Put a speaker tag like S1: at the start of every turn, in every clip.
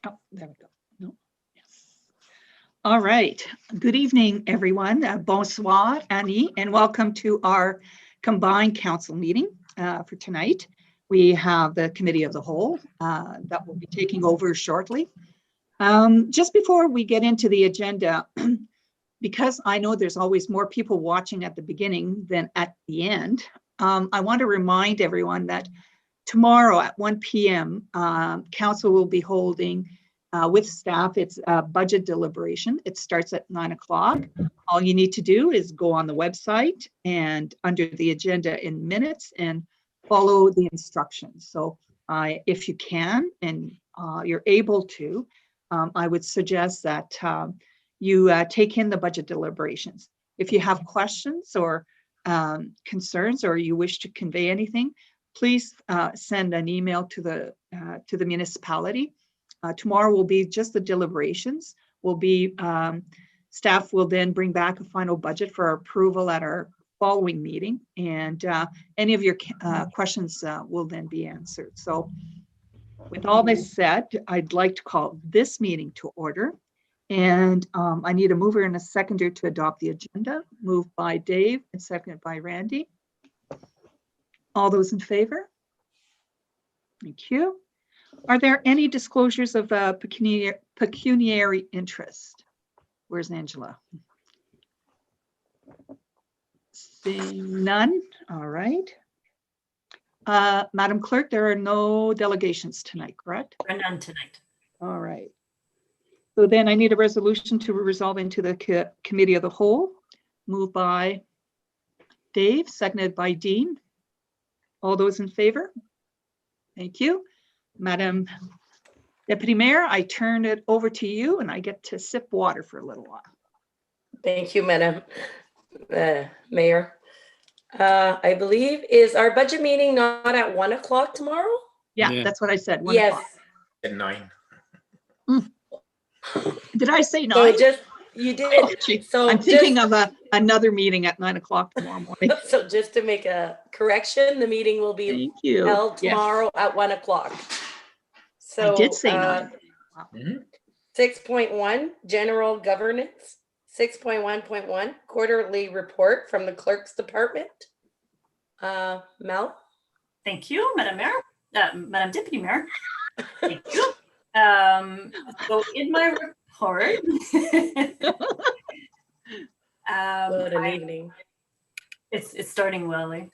S1: Oh, there we go. No. Yes. All right. Good evening, everyone. Bonsoir, Annie, and welcome to our combined council meeting for tonight. We have the Committee of the Whole that will be taking over shortly. Just before we get into the agenda, because I know there's always more people watching at the beginning than at the end, I want to remind everyone that tomorrow at 1 p.m., council will be holding with staff, it's a budget deliberation. It starts at 9 o'clock. All you need to do is go on the website and under the agenda in minutes and follow the instructions. So if you can and you're able to, I would suggest that you take in the budget deliberations. If you have questions or concerns or you wish to convey anything, please send an email to the municipality. Tomorrow will be just the deliberations. Staff will then bring back a final budget for approval at our following meeting, and any of your questions will then be answered. So with all this said, I'd like to call this meeting to order. And I need a mover and a seconder to adopt the agenda. Moved by Dave and seconded by Randy. All those in favor? Thank you. Are there any disclosures of pecuniary interest? Where's Angela? Seeing none. All right. Madam Clerk, there are no delegations tonight, correct?
S2: There are none tonight.
S1: All right. So then I need a resolution to resolve into the Committee of the Whole. Moved by Dave, seconded by Dean. All those in favor? Thank you. Madam Deputy Mayor, I turn it over to you and I get to sip water for a little while.
S2: Thank you, Madam Mayor. I believe, is our budget meeting not at 1 o'clock tomorrow?
S1: Yeah, that's what I said. 1
S2: yes.
S1: o'clock.
S3: At 9.
S1: Did I say 9?
S2: So you did.
S1: Oh,
S2: so
S1: I'm thinking of another meeting at 9 o'clock tomorrow morning.
S2: So just to make a correction, the meeting will be held tomorrow at 1 o'clock. So
S1: I did say 9.
S3: Wow.
S2: 6.1, general governance. 6.1.1, quarterly report from the Clerk's department. Mel?
S4: Thank you, Madam Mayor, Madam Deputy Mayor. Thank you. So in my report,
S2: What an evening.
S4: It's starting well.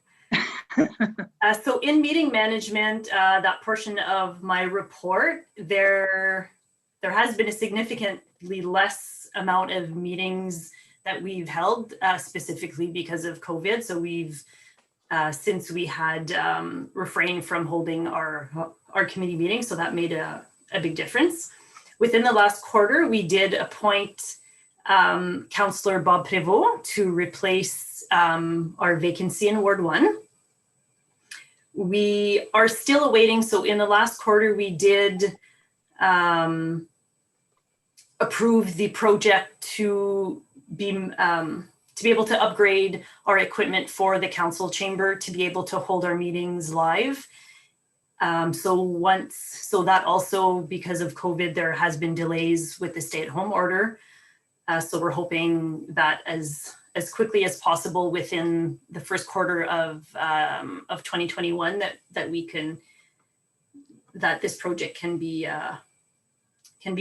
S4: So in meeting management, that portion of my report, there has been a significantly less amount of meetings that we've held, specifically because of COVID. So we've since we had refrained from holding our committee meetings, so that made a big difference. Within the last quarter, we did appoint Councillor Bob Prévost to replace our vacancy in Ward 1. We are still awaiting, so in the last quarter, we did approve the project to be able to upgrade our equipment for the council chamber to be able to hold our meetings live. So that also, because of COVID, there has been delays with the stay-at-home order. So we're hoping that as quickly as possible within the first quarter of 2021 that this project can be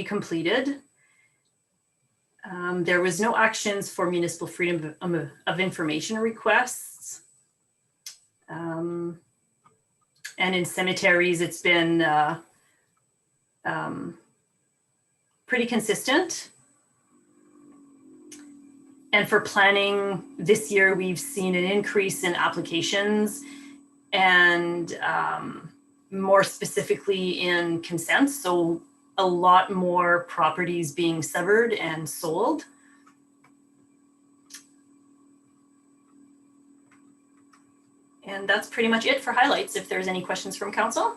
S4: completed. There was no actions for municipal freedom of information requests. And in cemeteries, it's been pretty consistent. And for planning this year, we've seen an increase in applications and more specifically in consents. So a lot more properties being severed and sold. And that's pretty much it for highlights. If there's any questions from council.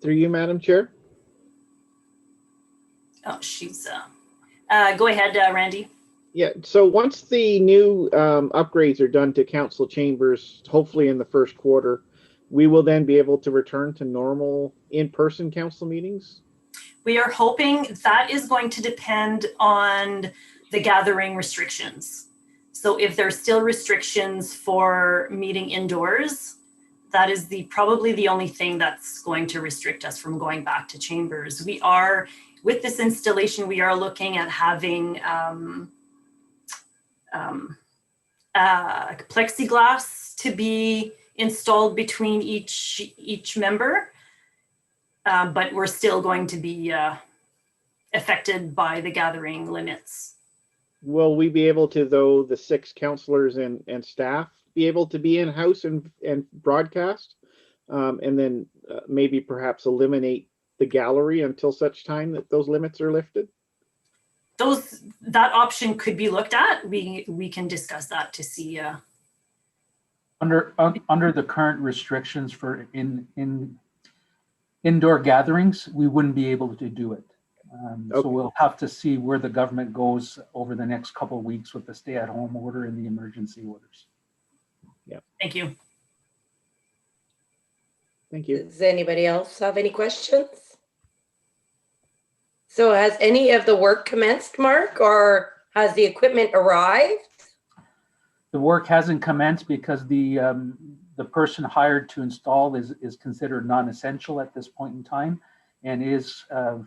S5: Through you, Madam Chair.
S4: Oh, she's, go ahead, Randy.
S5: Yeah, so once the new upgrades are done to council chambers, hopefully in the first quarter, we will then be able to return to normal in-person council meetings?
S4: We are hoping that is going to depend on the gathering restrictions. So if there's still restrictions for meeting indoors, that is probably the only thing that's going to restrict us from going back to chambers. We are, with this installation, we are looking at having plexiglass to be installed between each member, but we're still going to be affected by the gathering limits.
S5: Will we be able to, though, the 6 councillors and staff, be able to be in-house and broadcast? And then maybe perhaps eliminate the gallery until such time that those limits are lifted?
S4: That option could be looked at. We can discuss that to see.
S3: Under the current restrictions for indoor gatherings, we wouldn't be able to do it.
S5: Okay.
S3: So we'll have to see where the government goes over the next couple of weeks with the stay-at-home order and the emergency orders.
S5: Yeah.
S4: Thank you.
S5: Thank you.
S2: Does anybody else have any questions? So has any of the work commenced, Mark, or has the equipment arrived?
S3: The work hasn't commenced because the person hired to install is considered non-essential at this point in time, and is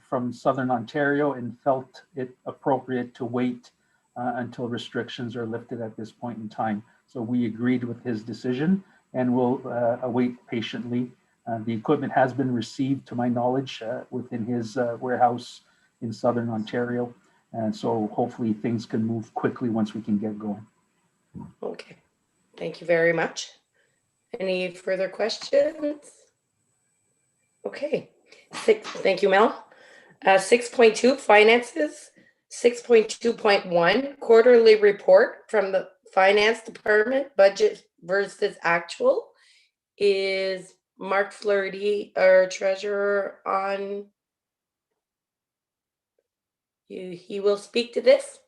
S3: from Southern Ontario, and felt it appropriate to wait until restrictions are lifted at this point in time. So we agreed with his decision, and we'll await patiently. The equipment has been received, to my knowledge, within his warehouse in Southern Ontario. And so hopefully things can move quickly once we can get going.
S2: Okay, thank you very much. Any further questions? Okay, thank you, Mel. 6.2 finances, 6.2.1 quarterly report from the finance department, budget versus actual. Is Mark Flaherty, our treasurer, on? He will speak to this.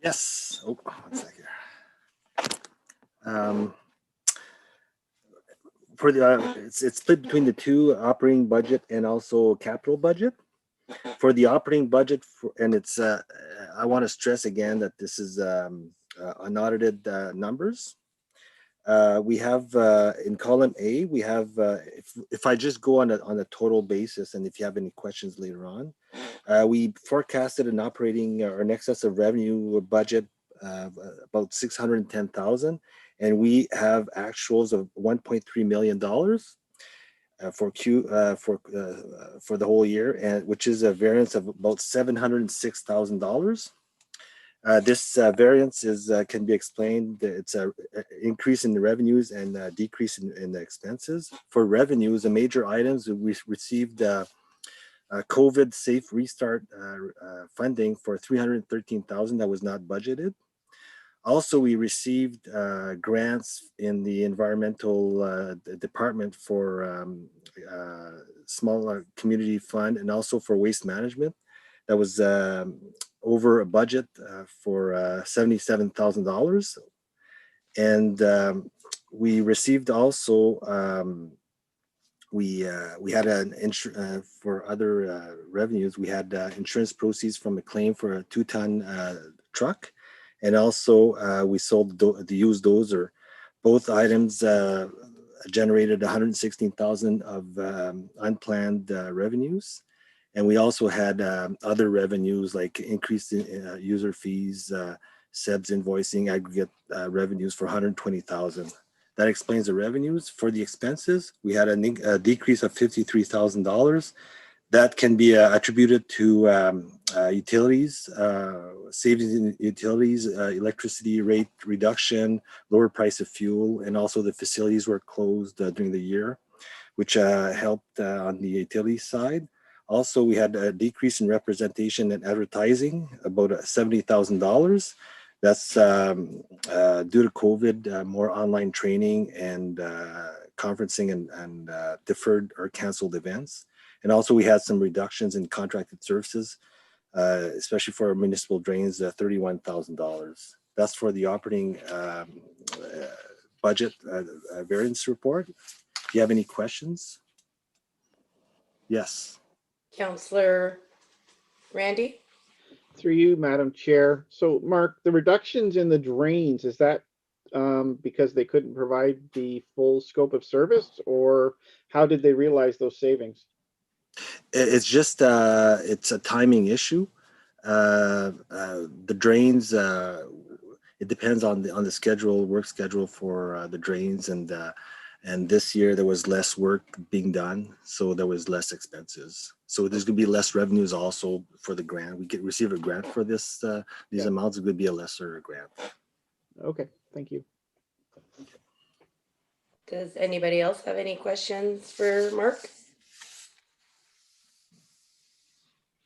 S6: Yes. Oh, 1 second. For the it's split between the two, operating budget and also capital budget. For the operating budget, and it's I want to stress again that this is unaudited numbers. We have in column A, we have if I just go on a total basis, and if you have any questions later on, we forecasted an operating or an excess of revenue budget about 610,000, and we have actuals of $1.3 million for the whole year, and which is a variance of about $706,000. This variance can be explained. It's a increase in the revenues and a decrease in the expenses. For revenues, the major items we received COVID Safe Restart funding for $313,000 that was not budgeted. Also, we received grants in the environmental department for small community fund, and also for waste management. That was over a budget for $77,000. And we received also, we had for other revenues, we had insurance proceeds from a claim for a 2-ton truck. And also we sold the used dozer. Both items generated $116,000 of unplanned revenues. And we also had other revenues like increased user fees, SEBS invoicing, aggregate revenues for $120,000. That explains the revenues. For the expenses, we had a decrease of $53,000. That can be attributed to utilities, savings in utilities, electricity rate reduction, lower price of fuel, and also the facilities were closed during the year, which helped on the utility side. Also, we had a decrease in representation and advertising, about $70,000. That's due to COVID, more online training and conferencing and deferred or canceled events. And also we had some reductions in contracted services especially for municipal drains, $31,000. That's for the operating budget variance report. Do you have any questions? Yes.
S2: Councillor Randy?
S5: Through you, Madam Chair. So Mark, the reductions in the drains, is that because they couldn't provide the full scope of service, or how did they realize those savings?
S6: It's just it's a timing issue. The drains, it depends on the schedule, work schedule for the drains, and this year there was less work being done, so there was less expenses. So there's going to be less revenues also for the grant. We receive a grant for this. These amounts are going to be a lesser grant.
S5: Okay, thank you.
S2: Does anybody else have any questions for Mark?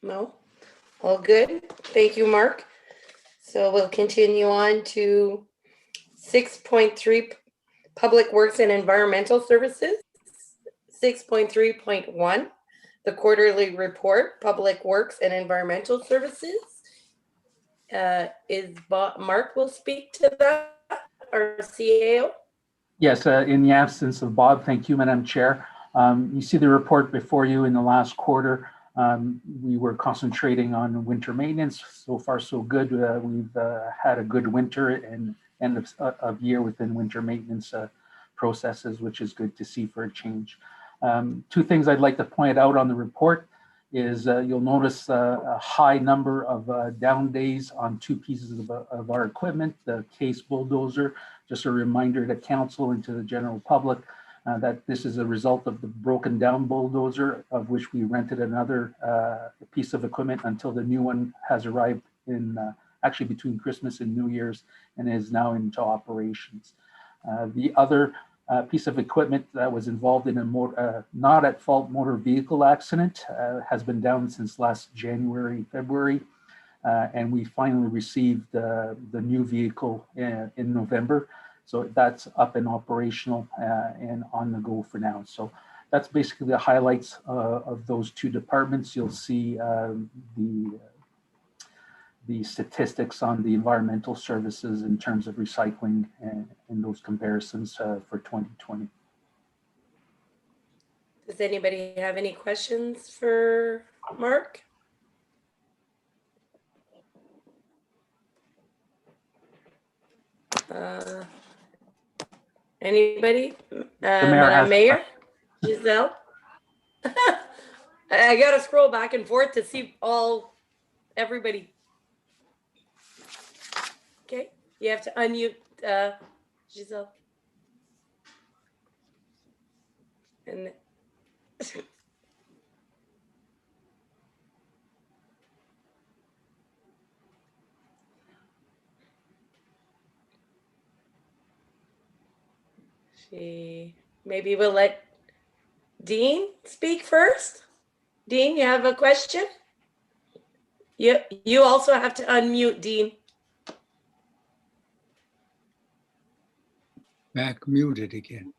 S2: No? All good? Thank you, Mark. So we'll continue on to 6.3, Public Works and Environmental Services. 6.3.1, the quarterly report, Public Works and Environmental Services. Mark will speak to that, our CAO?
S3: Yes, in the absence of Bob, thank you, Madam Chair. You see the report before you in the last quarter. We were concentrating on winter maintenance. So far, so good. We've had a good winter and end of year within winter maintenance processes, which is good to see for a change. Two things I'd like to point out on the report is you'll notice a high number of down days on two pieces of our equipment, the case bulldozer. Just a reminder to council and to the general public that this is a result of the broken down bulldozer, of which we rented another piece of equipment until the new one has arrived in actually between Christmas and New Year's and is now into operations. The other piece of equipment that was involved in a not at fault motor vehicle accident has been down since last January, February, and we finally received the new vehicle in November. So that's up and operational and on the go for now. So that's basically the highlights of those two departments. You'll see the statistics on the environmental services in terms of recycling and those comparisons for 2020.
S2: Does anybody have any questions for Mark? Anybody? Mayor? Giselle? I gotta scroll back and forth to see everybody. Okay, you have to unmute Giselle. And maybe we'll let Dean speak first. Dean, you have a question? You also have to unmute, Dean.
S7: Back muted again.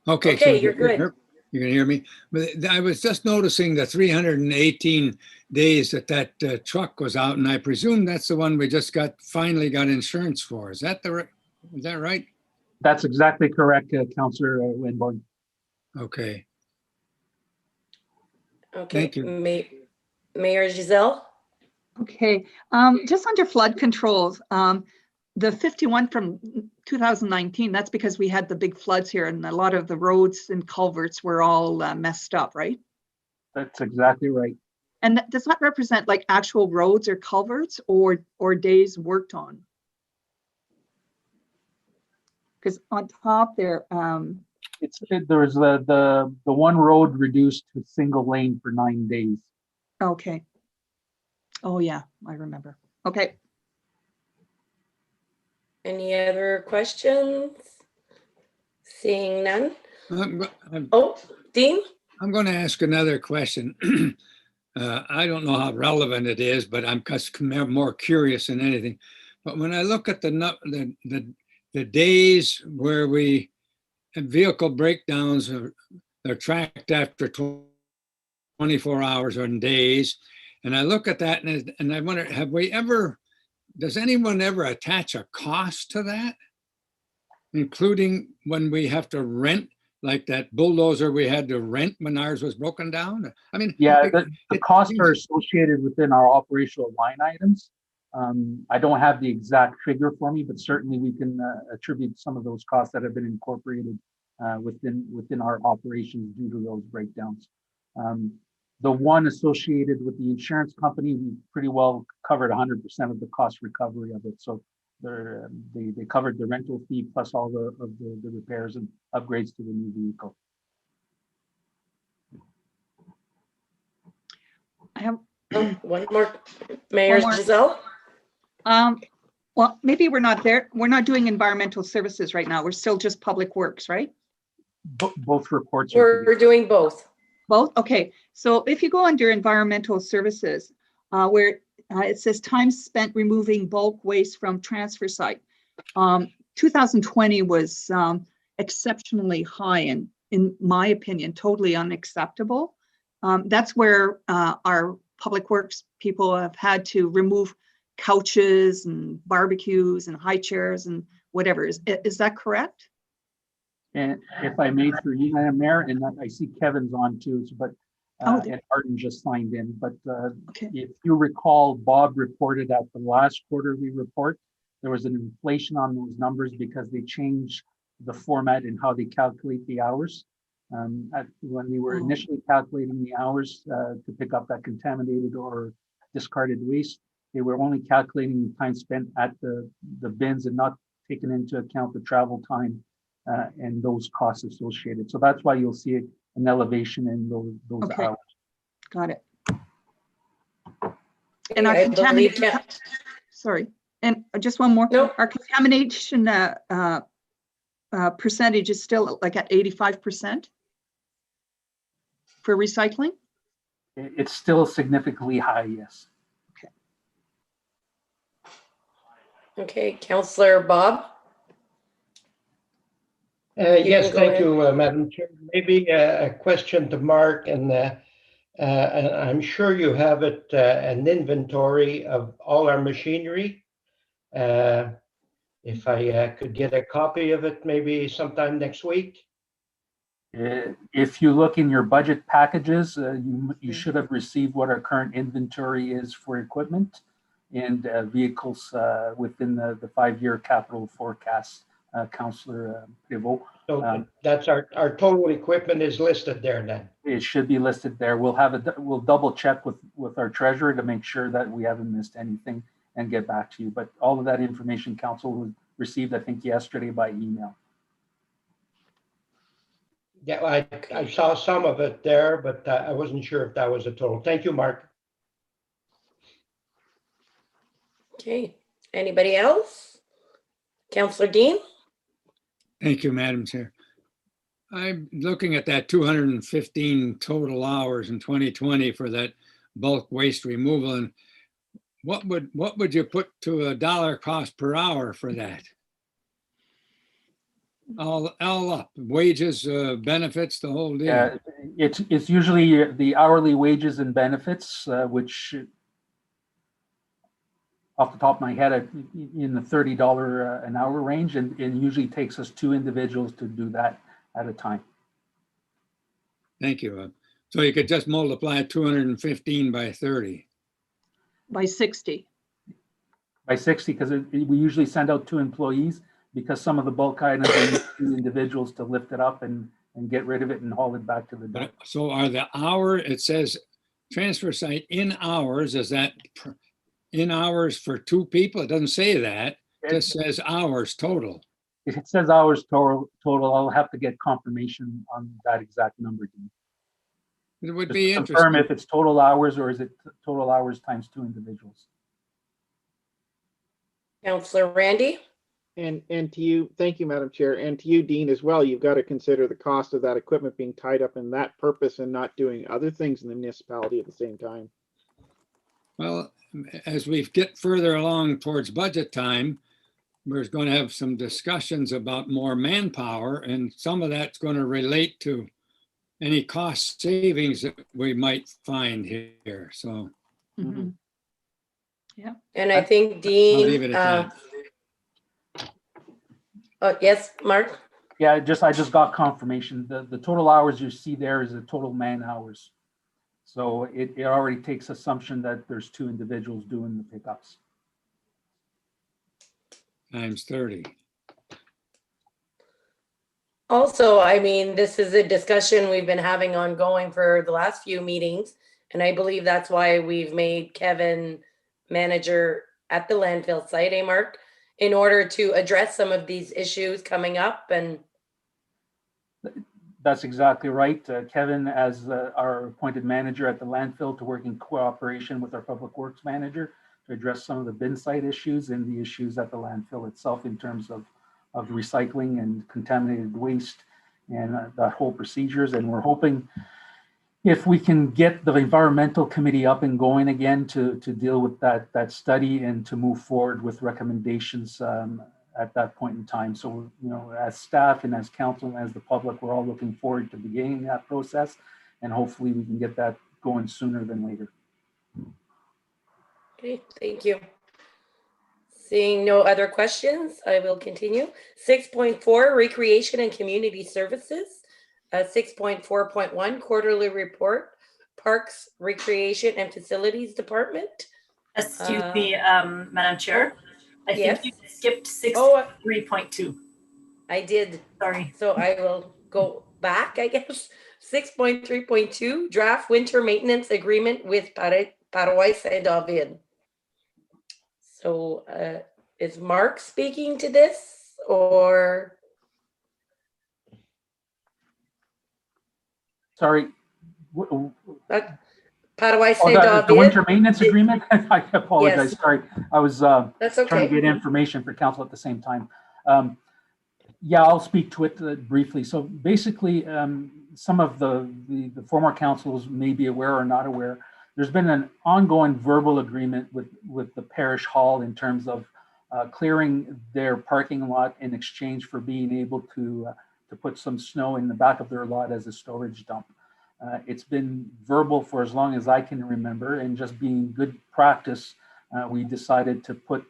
S7: Okay,
S2: Okay,
S7: so
S2: you're good.
S7: You can hear me? But I was just noticing the 318 days that truck was out, and I presume that's the one we just finally got insurance for. Is that right?
S3: That's exactly correct, Councillor Winborn.
S7: Okay.
S2: Okay.
S7: Thank you.
S2: Mayor Giselle?
S1: Okay, just under flood controls, the 51 from 2019, that's because we had the big floods here and a lot of the roads and culverts were all messed up, right?
S3: That's exactly right.
S1: And does that represent like actual roads or culverts or days worked on? Because on top there,
S3: there was the one road reduced to single lane for 9 days.
S1: okay. Oh yeah, I remember. Okay.
S2: Any other questions? Seeing none. Dean?
S7: I'm going to ask another question. I don't know how relevant it is, but I'm just more curious than anything. But when I look at the days where vehicle breakdowns are tracked after 24 hours or days, And I look at that and I wonder, does anyone ever attach a cost to that? Including when we have to rent, like that bulldozer we had to rent when ours was broken down? I mean,
S3: Yeah, the costs are associated within our operational line items. I don't have the exact figure for me, but certainly we can attribute some of those costs that have been incorporated within our operations due to those breakdowns. The one associated with the insurance company, we pretty well covered 100% of the cost recovery of it. So they covered the rental fee plus all the repairs and upgrades to the new vehicle.
S1: I have
S2: One more, Mayor
S1: One more.
S2: Giselle.
S1: well, maybe we're not there. We're not doing environmental services right now. We're still just public works, right?
S3: Both reports are
S2: We're doing both.
S1: Both? Okay. So if you go under environmental services, where it says time spent removing bulk waste from transfer site. 2020 was exceptionally high and, in my opinion, totally unacceptable. That's where our public works people have had to remove couches and barbecues and high chairs and whatever. Is that correct?
S3: And if I may, through you, Madam Mayor, and I see Kevin's on too, but and Arden just signed in. But
S1: Okay.
S3: if you recall, Bob reported at the last quarterly report, there was an inflation on those numbers because they changed the format in how they calculate the hours. When they were initially calculating the hours to pick up that contaminated or discarded waste, they were only calculating the time spent at the bins and not taking into account the travel time and those costs associated. So that's why you'll see an elevation in those
S1: Okay.
S3: hours.
S1: Got it. And our
S2: I believe
S1: contamination,
S2: Cap-
S1: sorry, and just one more.
S2: Nope.
S1: Our contamination percentage is still like at 85% for recycling?
S3: It's still significantly high, yes.
S2: Okay, Councillor Bob.
S8: Yes,
S2: can go
S8: thank
S2: ahead.
S8: you, Madam Chair. Maybe a question to Mark, and I'm sure you have it, an inventory of all our machinery. If I could get a copy of it, maybe sometime next week.
S3: If you look in your budget packages, you should have received what our current inventory is for equipment and vehicles within the 5-year capital forecast, Councillor Pivot.
S8: So that's our total equipment is listed there then.
S3: It should be listed there. We'll double check with our treasurer to make sure that we haven't missed anything and get back to you. But all of that information council received, I think, yesterday by email.
S8: Yeah, I saw some of it there, but I wasn't sure if that was a total. Thank you, Mark.
S2: Okay, anybody else? Councillor Dean?
S7: Thank you, Madam Chair. I'm looking at that 215 total hours in 2020 for that bulk waste removal. And what would you put to a dollar cost per hour for that? All up, wages, benefits, the whole deal.
S3: Yeah, it's usually the hourly wages and benefits, which off the top of my head, in the $30 an hour range, and usually takes us 2 individuals to do that at a time.
S7: Thank you. So you could just multiply 215 by 30.
S1: By 60.
S3: By 60, because we usually send out 2 employees, because some of the bulk items we need 2 individuals to lift it up and get rid of it and haul it back to the dump.
S7: So are the hour, it says transfer site in hours, is that in hours for 2 people? It doesn't say that. It just says hours total.
S3: If it says hours total, I'll have to get confirmation on that exact number.
S7: It would
S3: Just
S7: be
S3: to confirm
S7: interesting.
S3: if it's total hours or is it total hours times 2 individuals.
S2: Councillor Randy?
S5: And to you, thank you, Madam Chair, and to you, Dean, as well. You've got to consider the cost of that equipment being tied up in that purpose and not doing other things in the municipality at the same time.
S7: Well, as we get further along towards budget time, we're going to have some discussions about more manpower, and some of that's going to relate to any cost savings that we might find here. So
S1: Mhm. Yeah.
S2: And I think
S7: I'll leave
S2: Dean,
S7: it at that.
S2: oh, yes, Mark?
S3: Yeah, I just got confirmation. The total hours you see there is the total man hours. So it already takes assumption that there's 2 individuals doing the pickups.
S7: Times 30.
S2: Also, I mean, this is a discussion we've been having ongoing for the last few meetings. And I believe that's why we've made Kevin manager at the landfill site, Mark? In order to address some of these issues coming up and
S3: That's exactly right. Kevin, as our appointed manager at the landfill, to work in cooperation with our public works manager to address some of the bin site issues and the issues at the landfill itself in terms of recycling and contaminated waste and that whole procedures. And we're hoping if we can get the environmental committee up and going again to deal with that study and to move forward with recommendations at that point in time. So, as staff and as council and as the public, we're all looking forward to beginning that process, and hopefully we can get that going sooner than later.
S2: okay, thank you. Seeing no other questions, I will continue. 6.4, recreation and community services. 6.4.1, quarterly report, parks, recreation and facilities department.
S4: Excuse me, Madam Chair. I think you skipped 6.3.2.
S2: I did.
S4: Sorry.
S2: So I will go back, I guess. 6.3.2, draft winter maintenance agreement with Paroisse and David. So is Mark speaking to this or?
S3: Sorry.
S2: Paroisse
S3: Oh,
S2: and
S3: the
S2: David?
S3: winter maintenance agreement? I apologize.
S2: Yes.
S3: Sorry. I was
S2: That's okay.
S3: trying to get information for council at the same time. Yeah, I'll speak to it briefly. So basically, some of the former councils may be aware or not aware. There's been an ongoing verbal agreement with the parish hall in terms of clearing their parking lot in exchange for being able to put some snow in the back of their lot as a storage dump. It's been verbal for as long as I can remember, and just being good practice, we decided to put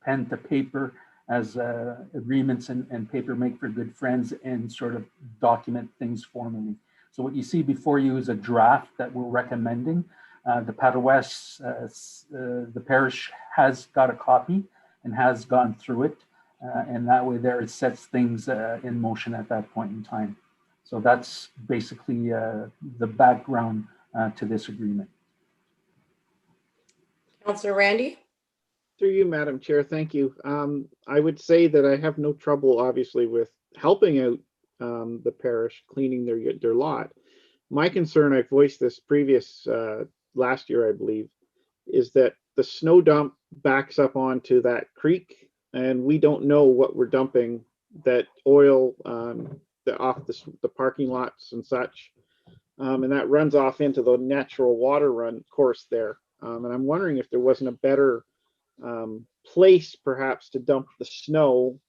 S3: pen to paper as agreements and paper make for good friends and sort of document things formally. So what you see before you is a draft that we're recommending. The Paroisse, the parish has got a copy and has gone through it. And that way there it sets things in motion at that point in time. So that's basically the background to this agreement.
S2: Councillor Randy?
S5: Through you, Madam Chair, thank you. I would say that I have no trouble, obviously, with helping out the parish cleaning their lot. My concern, I voiced this last year, I believe, is that the snow dump backs up onto that creek, and we don't know what we're dumping, that oil off the parking lots and such, and that runs off into the natural water run course there. And I'm wondering if there wasn't a better place perhaps to dump the snow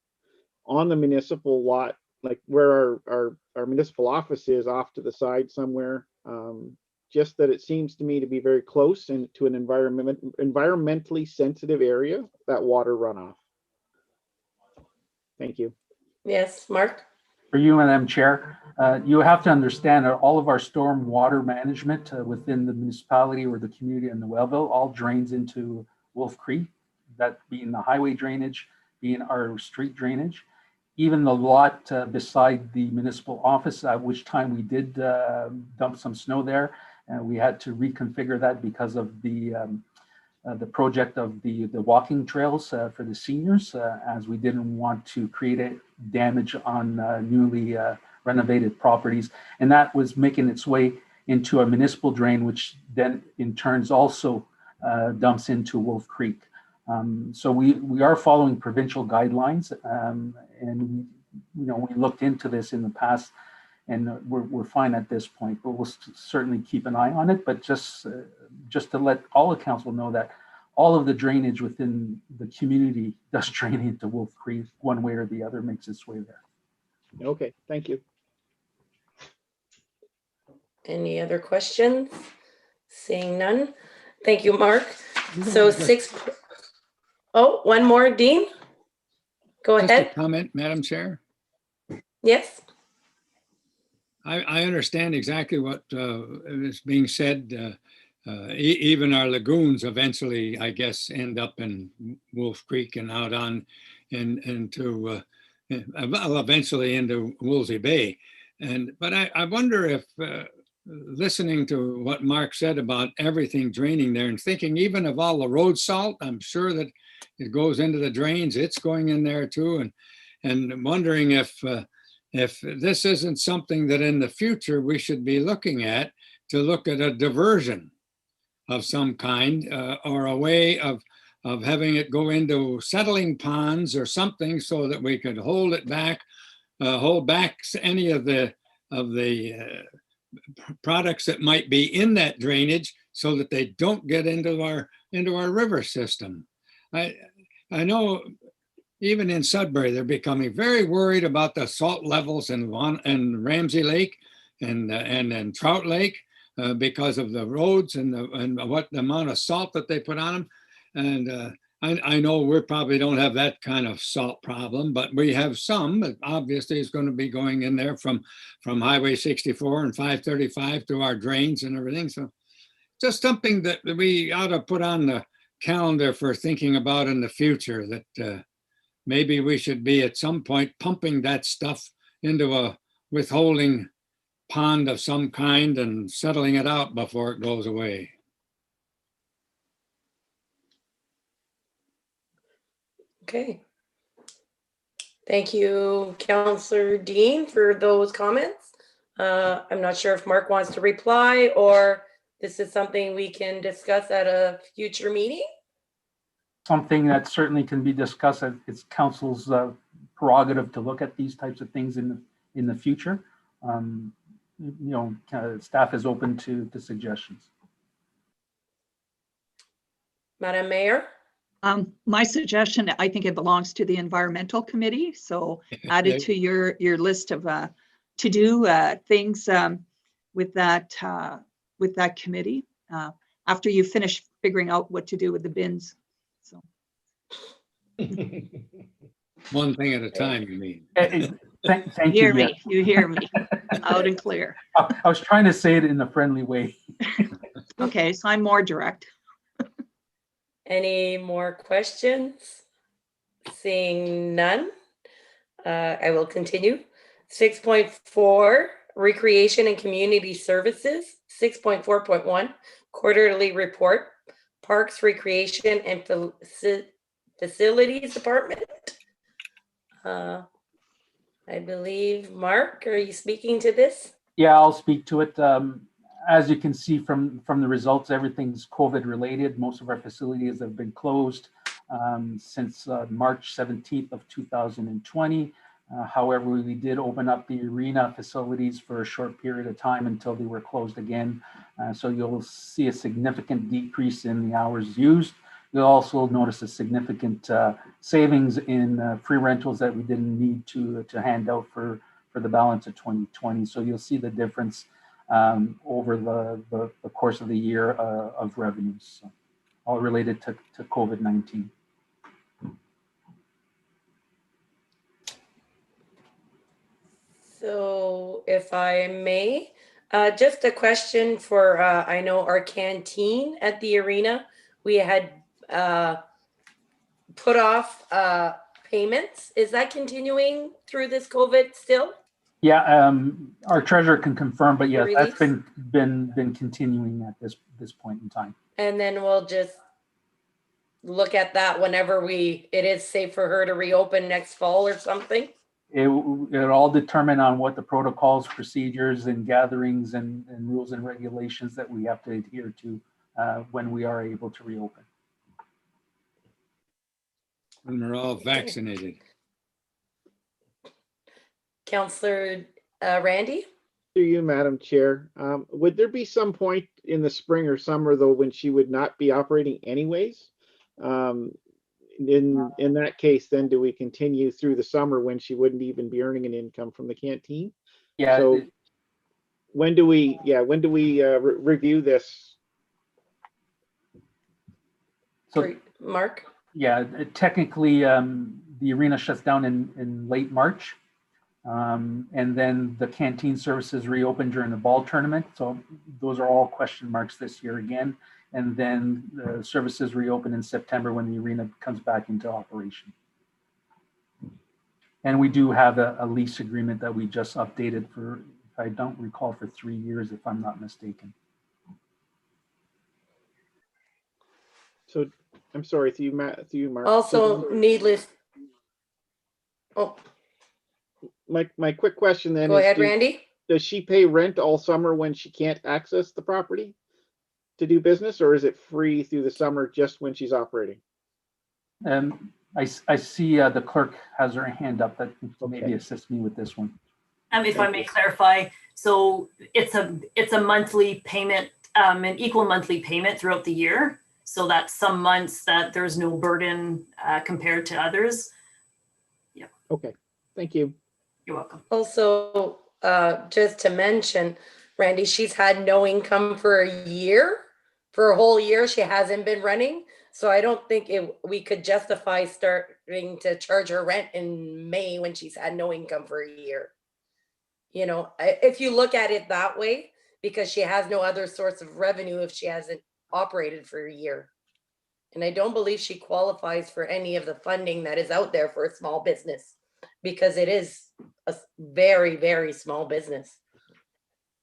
S5: on the municipal lot, like where our municipal office is, off to the side somewhere. Just that it seems to me to be very close and to an environmentally sensitive area, that water runoff. Thank you.
S2: Yes, Mark?
S3: For you, Madam Chair, you have to understand that all of our storm water management within the municipality or the community in the Wellville all drains into Wolf Creek, that being the highway drainage, being our street drainage. Even the lot beside the municipal office, at which time we did dump some snow there, and we had to reconfigure that because of the project of the walking trails for the seniors, as we didn't want to create a damage on newly renovated properties. And that was making its way into a municipal drain, which then in turns also dumps into Wolf Creek. So we are following provincial guidelines, and we looked into this in the past, and we're fine at this point, but we'll certainly keep an eye on it. But just to let all the council know that all of the drainage within the community does drain into Wolf Creek one way or the other, makes its way there.
S5: Okay, thank you.
S2: Any other questions? Seeing none. Thank you, Mark. So oh, one more, Dean? Go
S7: Just a
S2: ahead.
S7: comment, Madam Chair.
S2: Yes.
S7: I understand exactly what is being said. Even our lagoons eventually, I guess, end up in Wolf Creek and out on into well, eventually into Woolsey Bay. But I wonder if listening to what Mark said about everything draining there and thinking even of all the road salt, I'm sure that it goes into the drains. It's going in there too, and wondering if this isn't something that in the future we should be looking at, to look at a diversion of some kind, or a way of having it go into settling ponds or something, so that we could hold it back, hold back any of the products that might be in that drainage, so that they don't get into our river system. I know even in Sudbury, they're becoming very worried about the salt levels in Ramsey Lake and Trout Lake, because of the roads and what the amount of salt that they put on them. And I know we probably don't have that kind of salt problem, but we have some that obviously is going to be going in there from Highway 64 and 535 to our drains and everything. So just something that we ought to put on the calendar for thinking about in the future, that maybe we should be at some point pumping that stuff into a withholding pond of some kind and settling it out before it goes away.
S2: Okay. Thank you, Councillor Dean, for those comments. I'm not sure if Mark wants to reply, or this is something we can discuss at a future meeting.
S3: Something that certainly can be discussed. It's council's prerogative to look at these types of things in the future. Staff is open to suggestions.
S2: Madam Mayor?
S1: My suggestion, I think it belongs to the Environmental Committee. So add it to your list of to-do things with that committee after you finish figuring out what to do with the bins. So
S7: One thing at a time, you mean?
S3: Thank
S1: you hear me. You hear me loud and clear.
S3: I was trying to say it in a friendly way.
S1: Okay, so I'm more direct.
S2: Any more questions? Seeing none, I will continue. 6.4, Recreation and Community Services. 6.4.1, Quarterly Report, Parks, Recreation and Facilities Department. I believe, Mark, are you speaking to this?
S3: Yeah, I'll speak to it. As you can see from the results, everything's COVID related. Most of our facilities have been closed since March 17th of 2020. However, we did open up the arena facilities for a short period of time until they were closed again. So you'll see a significant decrease in the hours used. You'll also notice a significant savings in free rentals that we didn't need to hand out for the balance of 2020. So you'll see the difference over the course of the year of revenues, so all related to COVID-19.
S2: So if I may, just a question for, I know our canteen at the arena, we had put off payments. Is that continuing through this COVID still?
S3: Yeah, our treasurer can confirm, but yes,
S2: Release?
S3: that's been continuing at this point in time.
S2: And then we'll just look at that whenever it is safe for her to reopen next fall or something?
S3: It'll all determine on what the protocols, procedures, and gatherings and rules and regulations that we have to adhere to when we are able to reopen.
S7: When we're all vaccinated.
S2: Councillor Randy?
S5: To you, Madam Chair. Would there be some point in the spring or summer, though, when she would not be operating anyways? In that case, then do we continue through the summer when she wouldn't even be earning an income from the canteen?
S3: Yeah.
S5: So when do we review this?
S3: So
S2: Great. Mark?
S3: yeah, technically, the arena shuts down in late March. And then the canteen services reopen during the ball tournament. So those are all question marks this year again. And then the services reopen in September when the arena comes back into operation. And we do have a lease agreement that we just updated for, if I don't recall, for 3 years, if I'm not mistaken.
S5: So I'm sorry, through you, Mark.
S2: Also, needless. Oh,
S5: My quick question then
S2: go
S5: is,
S2: ahead, Randy.
S5: does she pay rent all summer when she can't access the property to do business, or is it free through the summer just when she's operating?
S3: I see the clerk has her hand up, that maybe
S5: Okay.
S3: assist me with this one.
S4: If I may clarify, so it's a monthly payment, an equal monthly payment throughout the year. So that some months that there's no burden compared to others. Yeah.
S5: Okay, thank you.
S4: You're welcome.
S2: Also, just to mention, Randy, she's had no income for a year. For a whole year, she hasn't been running. So I don't think we could justify starting to charge her rent in May when she's had no income for a year. You know, if you look at it that way, because she has no other source of revenue if she hasn't operated for a year. And I don't believe she qualifies for any of the funding that is out there for a small business, because it is a very, very small business.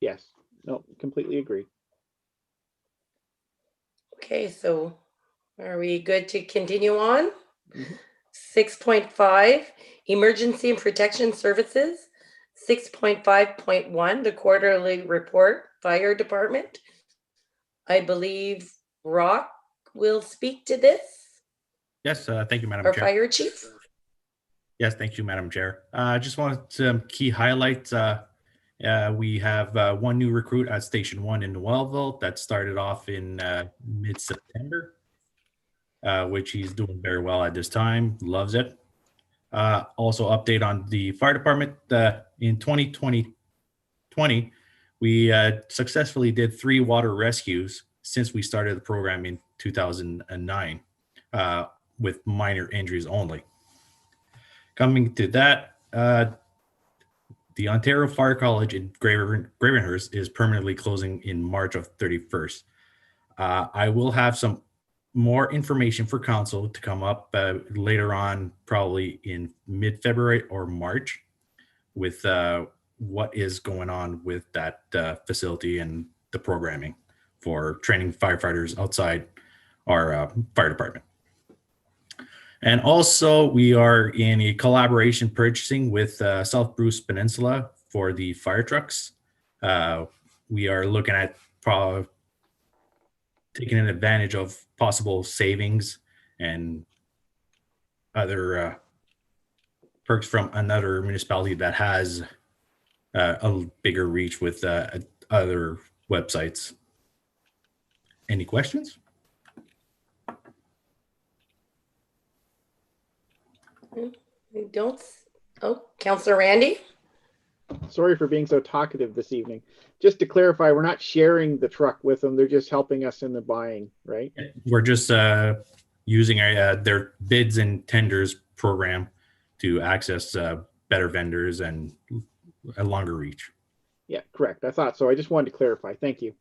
S5: Yes, no, completely agree.
S2: Okay, so are we good to continue on?
S5: Mhm.
S2: 6.5, Emergency and Protection Services. 6.5.1, the quarterly report, Fire Department. I believe Rock will speak to this,
S9: Yes, thank you, Madam
S2: our
S9: Chair.
S2: Fire Chief.
S9: Yes, thank you, Madam Chair. I just wanted some key highlights. We have one new recruit at Station 1 in Noelville that started off in mid-September, which he's doing very well at this time, loves it. Also update on the fire department. In 2020, we successfully did 3 water rescues since we started the program in 2009, with minor injuries only. Coming to that, the Ontario Fire College in Gravenhurst is permanently closing in March of 31st. I will have some more information for council to come up later on, probably in mid-February or March, with what is going on with that facility and the programming for training firefighters outside our fire department. And also, we are in a collaboration purchasing with South Bruce Peninsula for the fire trucks. We are looking at taking advantage of possible savings and other perks from another municipality that has a bigger reach with other websites. Any questions?
S2: We don't. Oh, Councillor Randy.
S5: Sorry for being so talkative this evening. Just to clarify, we're not sharing the truck with them. They're just helping us in the buying, right?
S9: We're just using their bids and tenders program to access better vendors and a longer reach.
S5: Yeah, correct. I thought so. I just wanted to clarify. Thank you.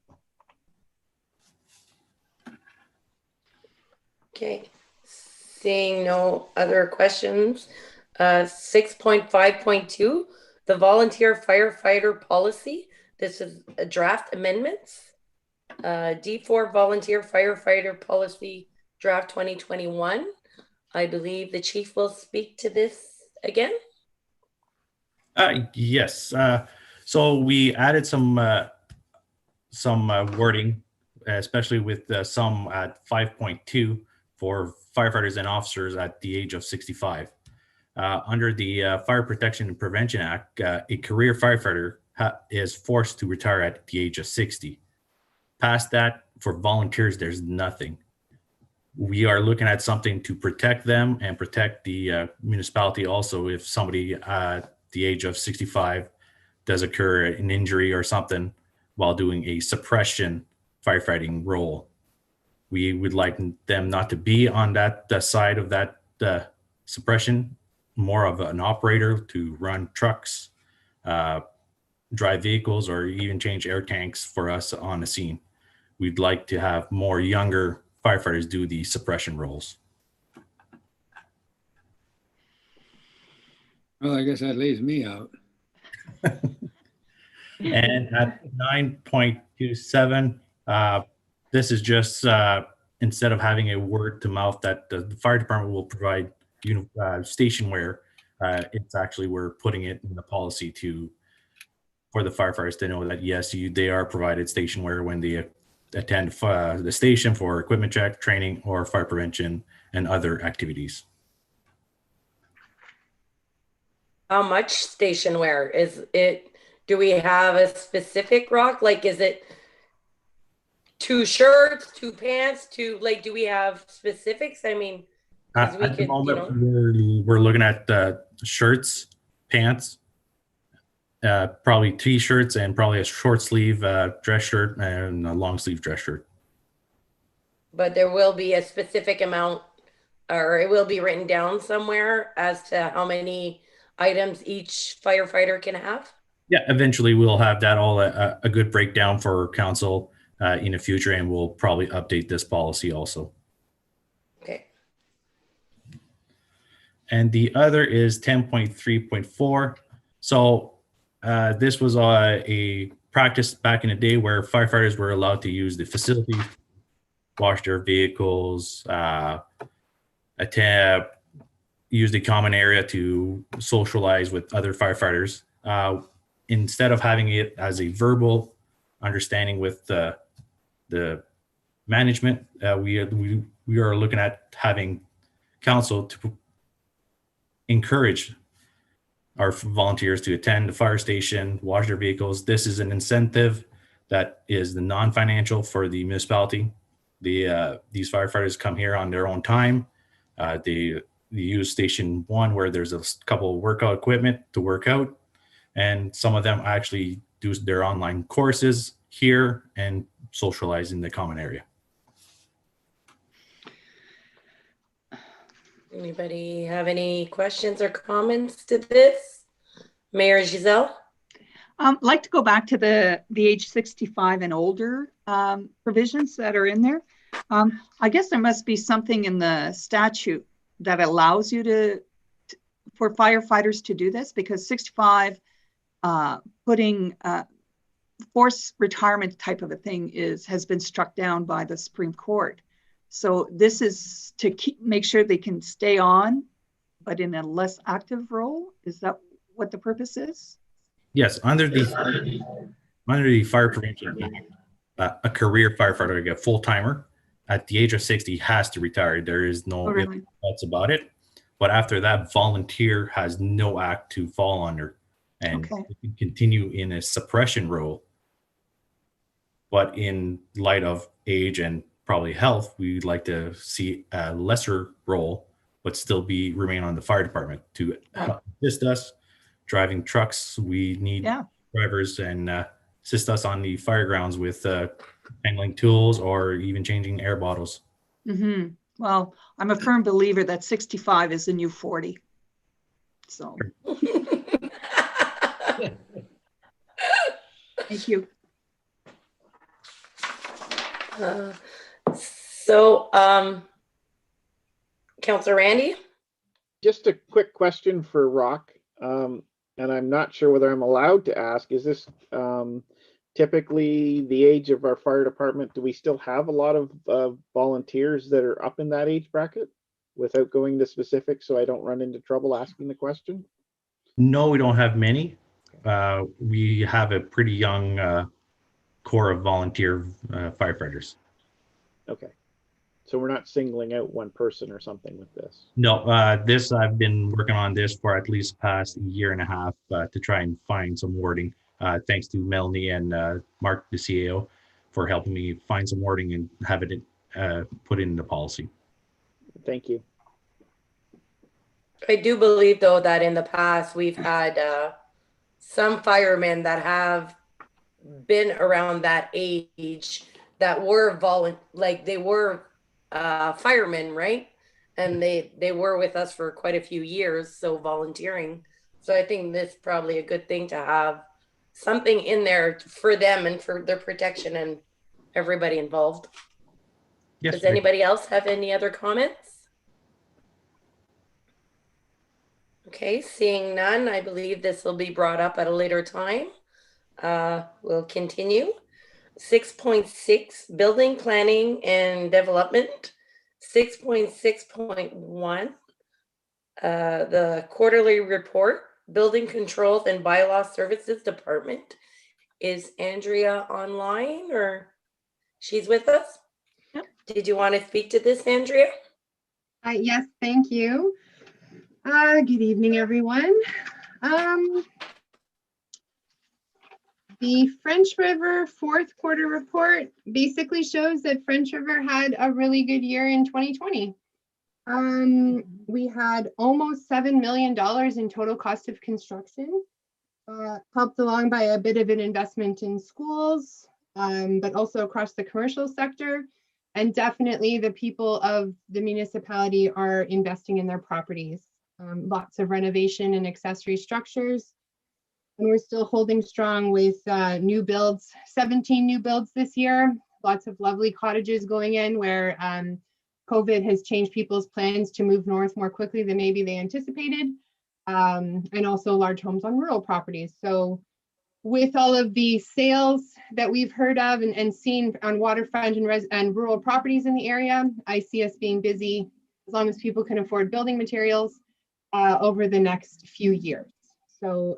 S2: Okay, seeing no other questions. 6.5.2, the volunteer firefighter policy. This is a draft amendments. D4 volunteer firefighter policy draft 2021. I believe the chief will speak to this again.
S9: Yes. So we added some wording, especially with some at 5.2 for firefighters and officers at the age of 65. Under the Fire Protection and Prevention Act, a career firefighter is forced to retire at the age of 60. Past that, for volunteers, there's nothing. We are looking at something to protect them and protect the municipality also if somebody at the age of 65 does occur an injury or something while doing a suppression firefighting role. We would like them not to be on the side of that suppression, more of an operator to run trucks, drive vehicles, or even change air tanks for us on the scene. We'd like to have more younger firefighters do the suppression roles.
S7: Well, I guess that leaves me out.
S9: And at 9.27, this is just instead of having a word to mouth that the fire department will provide stationwear, it's actually we're putting it in the policy for the firefighters to know that yes, they are provided stationwear when they attend the station for equipment check, training, or fire prevention and other activities.
S2: How much station wear is it? Do we have a specific rock? Like, is it 2 shirts, 2 pants, 2, like, do we have specifics? I mean, 'cause we
S9: At the
S2: could,
S9: moment, we're looking at shirts, pants, probably t-shirts, and probably a short sleeve dress shirt and a long sleeve dress shirt.
S2: but there will be a specific amount, or it will be written down somewhere as to how many items each firefighter can have.
S9: Yeah, eventually we'll have that all a good breakdown for council in the future, and we'll probably update this policy also.
S2: Okay.
S9: And the other is 10.3.4. So this was a practice back in the day where firefighters were allowed to use the facility, wash their vehicles, use the common area to socialize with other firefighters. Instead of having it as a verbal understanding with the management, we are looking at having council to encourage our volunteers to attend the fire station, wash their vehicles. This is an incentive that is the non-financial for the municipality. These firefighters come here on their own time. They use station 1 where there's a couple of workout equipment to work out. And some of them actually do their online courses here and socialize in the common area.
S2: Anybody have any questions or comments to this? Mayor Giselle?
S1: I'd like to go back to the age 65 and older provisions that are in there. I guess there must be something in the statute that allows you for firefighters to do this, because 65 putting forced retirement type of a thing has been struck down by the Supreme Court. So this is to make sure they can stay on, but in a less active role. Is that what the purpose is?
S9: Yes, under the Fire Prevention Act, a career firefighter, like a full timer, at the age of 60 has to retire. There is no thoughts about it. But after that, volunteer has no act to fall under, and can continue in a suppression role. But in light of age and probably health, we'd like to see a lesser role, but still remain on the fire department to assist us driving trucks. We need drivers and assist us on the fire grounds with handling tools or even changing air bottles.
S1: Mm-hmm. Well, I'm a firm believer that 65 is the new 40. So, thank you.
S2: Councillor Randy?
S5: Just a quick question for Rock, and I'm not sure whether I'm allowed to ask. Is this typically the age of our fire department? Do we still have a lot of volunteers that are up in that age bracket, without going to specifics so I don't run into trouble asking the question?
S9: No, we don't have many. We have a pretty young core of volunteer firefighters.
S5: Okay. So we're not singling out one person or something with this?
S9: No, I've been working on this for at least past year and a half to try and find some wording. Thanks to Melanie and Mark, the CAO, for helping me find some wording and have it put in the policy.
S5: Thank you.
S2: I do believe, though, that in the past we've had some firemen that have been around that age that were they were firemen, right? And they were with us for quite a few years, so volunteering. So I think this is probably a good thing to have something in there for them and for their protection and everybody involved.
S9: Yes,
S2: Does anybody else have any other comments? Okay, seeing none, I believe this will be brought up at a later time. We'll continue. 6.6, building planning and development. 6.6.1, the quarterly report, building controls and bylaw services department. Is Andrea online or she's with us?
S1: Yep.
S2: Did you want to speak to this, Andrea?
S10: Yes, thank you. Good evening, everyone. The French River fourth quarter report basically shows that French River had a really good year in 2020. We had almost $7 million in total cost of construction, helped along by a bit of an investment in schools, but also across the commercial sector. And definitely the people of the municipality are investing in their properties. Lots of renovation and accessory structures. And we're still holding strong with new builds, 17 new builds this year. Lots of lovely cottages going in where COVID has changed people's plans to move north more quickly than maybe they anticipated. And also large homes on rural properties. So with all of the sales that we've heard of and seen on waterfront and rural properties in the area, I see us being busy as long as people can afford building materials over the next few years. So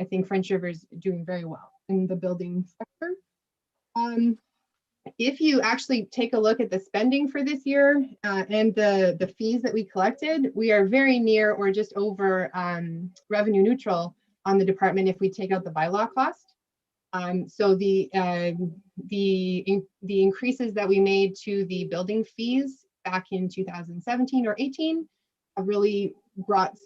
S10: I think French River is doing very well in the building sector. If you actually take a look at the spending for this year and the fees that we collected, we are very near or just over revenue neutral on the department if we take out the bylaw cost. So the increases that we made to the building fees back in 2017 or 18 have really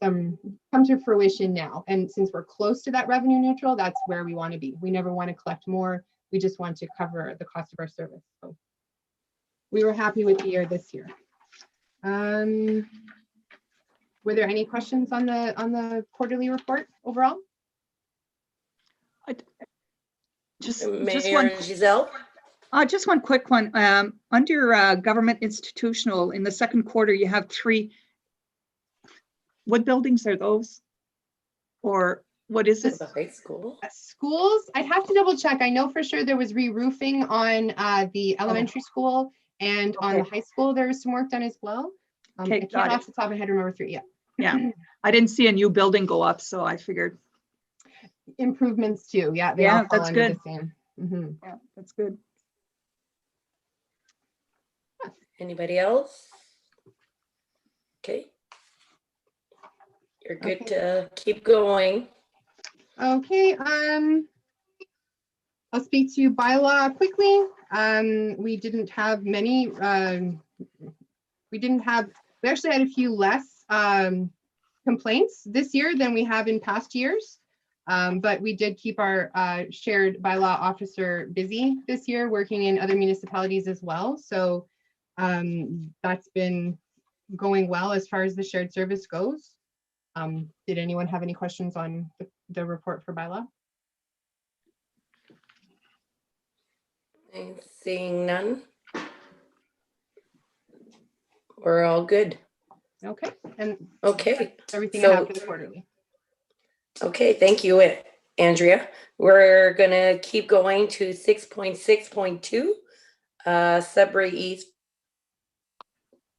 S10: come to fruition now. And since we're close to that revenue neutral, that's where we want to be. We never want to collect more. We just want to cover the cost of our service. So we were happy with the year this year. Were there any questions on the quarterly report overall?
S1: Just
S2: Mayor
S1: one,
S2: Giselle?
S1: just one quick one. Under government institutional, in the second quarter, you have 3. What buildings are those? Or what is it?
S2: The high school.
S10: Schools, I'd have to double check. I know for sure there was re-roofing on the elementary school, and on the high school there was some work done as well.
S1: Okay,
S10: I can't
S1: got it.
S10: off the top of my head remember 3 yet.
S1: Yeah, I didn't see a new building go up, so I figured.
S10: Improvements too. Yeah, they
S1: Yeah,
S10: all fall
S1: that's
S10: under
S1: good.
S10: the same. Mhm.
S1: Yeah, that's good.
S2: Anybody else? Okay. You're good to keep going.
S10: Okay, I'll speak to bylaw quickly. We didn't have many, we actually had a few less complaints this year than we have in past years. But we did keep our shared bylaw officer busy this year, working in other municipalities as well. So that's been going well as far as the shared service goes. Did anyone have any questions on the report for bylaw?
S2: I'm seeing none. We're all good.
S10: Okay, and
S2: Okay.
S10: everything I have for the quarterly.
S2: Okay, thank you, Andrea. We're gonna keep going to 6.6.2, Sudbury East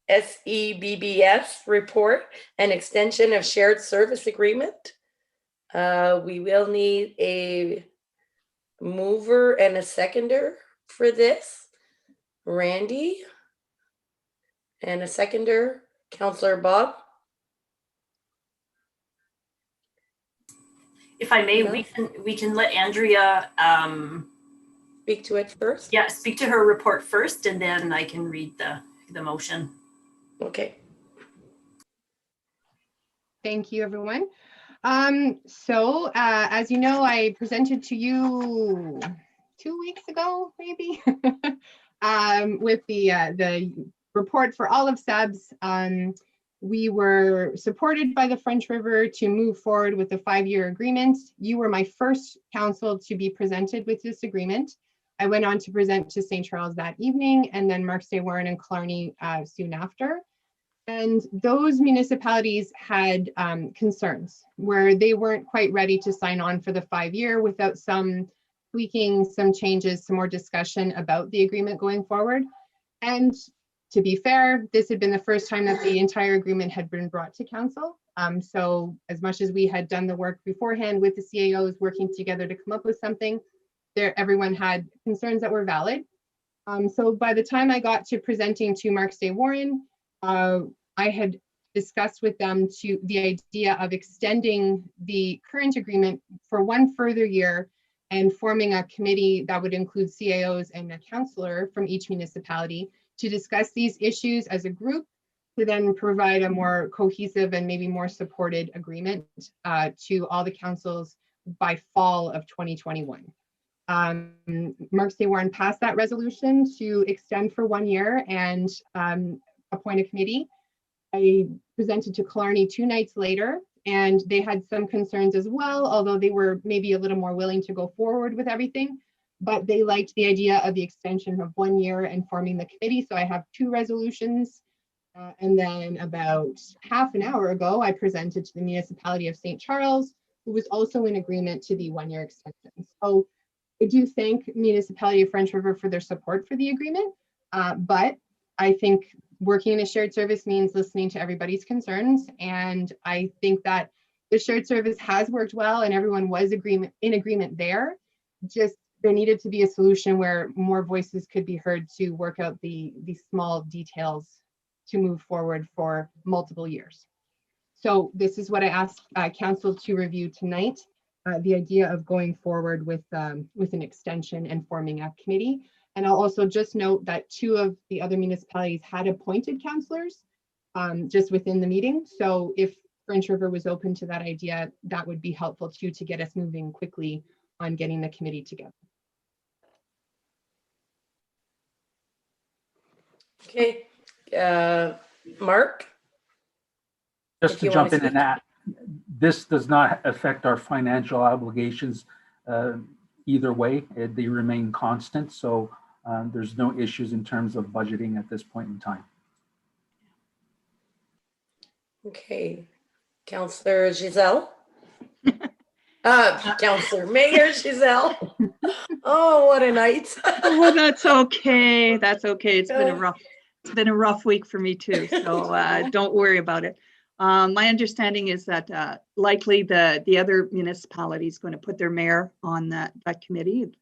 S2: SEBBS report and extension of shared service agreement. We will need a mover and a seconder for this. Randy. And a seconder, Councillor Bob.
S4: If I may, we can let Andrea
S2: speak to it first.
S4: Yeah, speak to her report first, and then I can read the motion.
S2: Okay.
S10: Thank you, everyone. So as you know, I presented to you 2 weeks ago, maybe, with the report for all of subs. We were supported by the French River to move forward with the 5-year agreement. You were my first council to be presented with this agreement. I went on to present to St. Charles that evening, and then Marks Day Warren and Killarney soon after. And those municipalities had concerns where they weren't quite ready to sign on for the 5-year without some tweaking, some changes, some more discussion about the agreement going forward. And to be fair, this had been the first time that the entire agreement had been brought to council. So as much as we had done the work beforehand with the CAOs working together to come up with something, everyone had concerns that were valid. So by the time I got to presenting to Marks Day Warren, I had discussed with them the idea of extending the current agreement for 1 further year and forming a committee that would include CAOs and a councillor from each municipality to discuss these issues as a group, to then provide a more cohesive and maybe more supported agreement to all the councils by fall of 2021. Marks Day Warren passed that resolution to extend for 1 year and appoint a committee. I presented to Killarney 2 nights later, and they had some concerns as well, although they were maybe a little more willing to go forward with everything. But they liked the idea of the extension of 1 year and forming the committee. So I have 2 resolutions. And then about half an hour ago, I presented to the municipality of St. Charles, who was also in agreement to the 1-year extension. So I do thank municipality of French River for their support for the agreement. But I think working in a shared service means listening to everybody's concerns. And I think that the shared service has worked well and everyone was in agreement there. Just there needed to be a solution where more voices could be heard to work out the small details to move forward for multiple years. So this is what I asked council to review tonight, the idea of going forward with an extension and forming a committee. And I'll also just note that 2 of the other municipalities had appointed councillors just within the meeting. So if French River was open to that idea, that would be helpful too, to get us moving quickly on getting the committee together.
S2: Okay, Mark?
S3: Just
S2: If
S3: to
S2: you wanna
S3: jump in
S2: speak.
S3: and add, this does not affect our financial obligations either way. They remain constant, so there's no issues in terms of budgeting at this point in time.
S2: Okay, Councillor Giselle? Councillor Mayor Giselle? Oh, what a night.
S1: Oh, that's okay. That's okay. It's been a rough week for me too. So don't worry about it. My understanding is that likely the other municipality is going to put their mayor on that committee.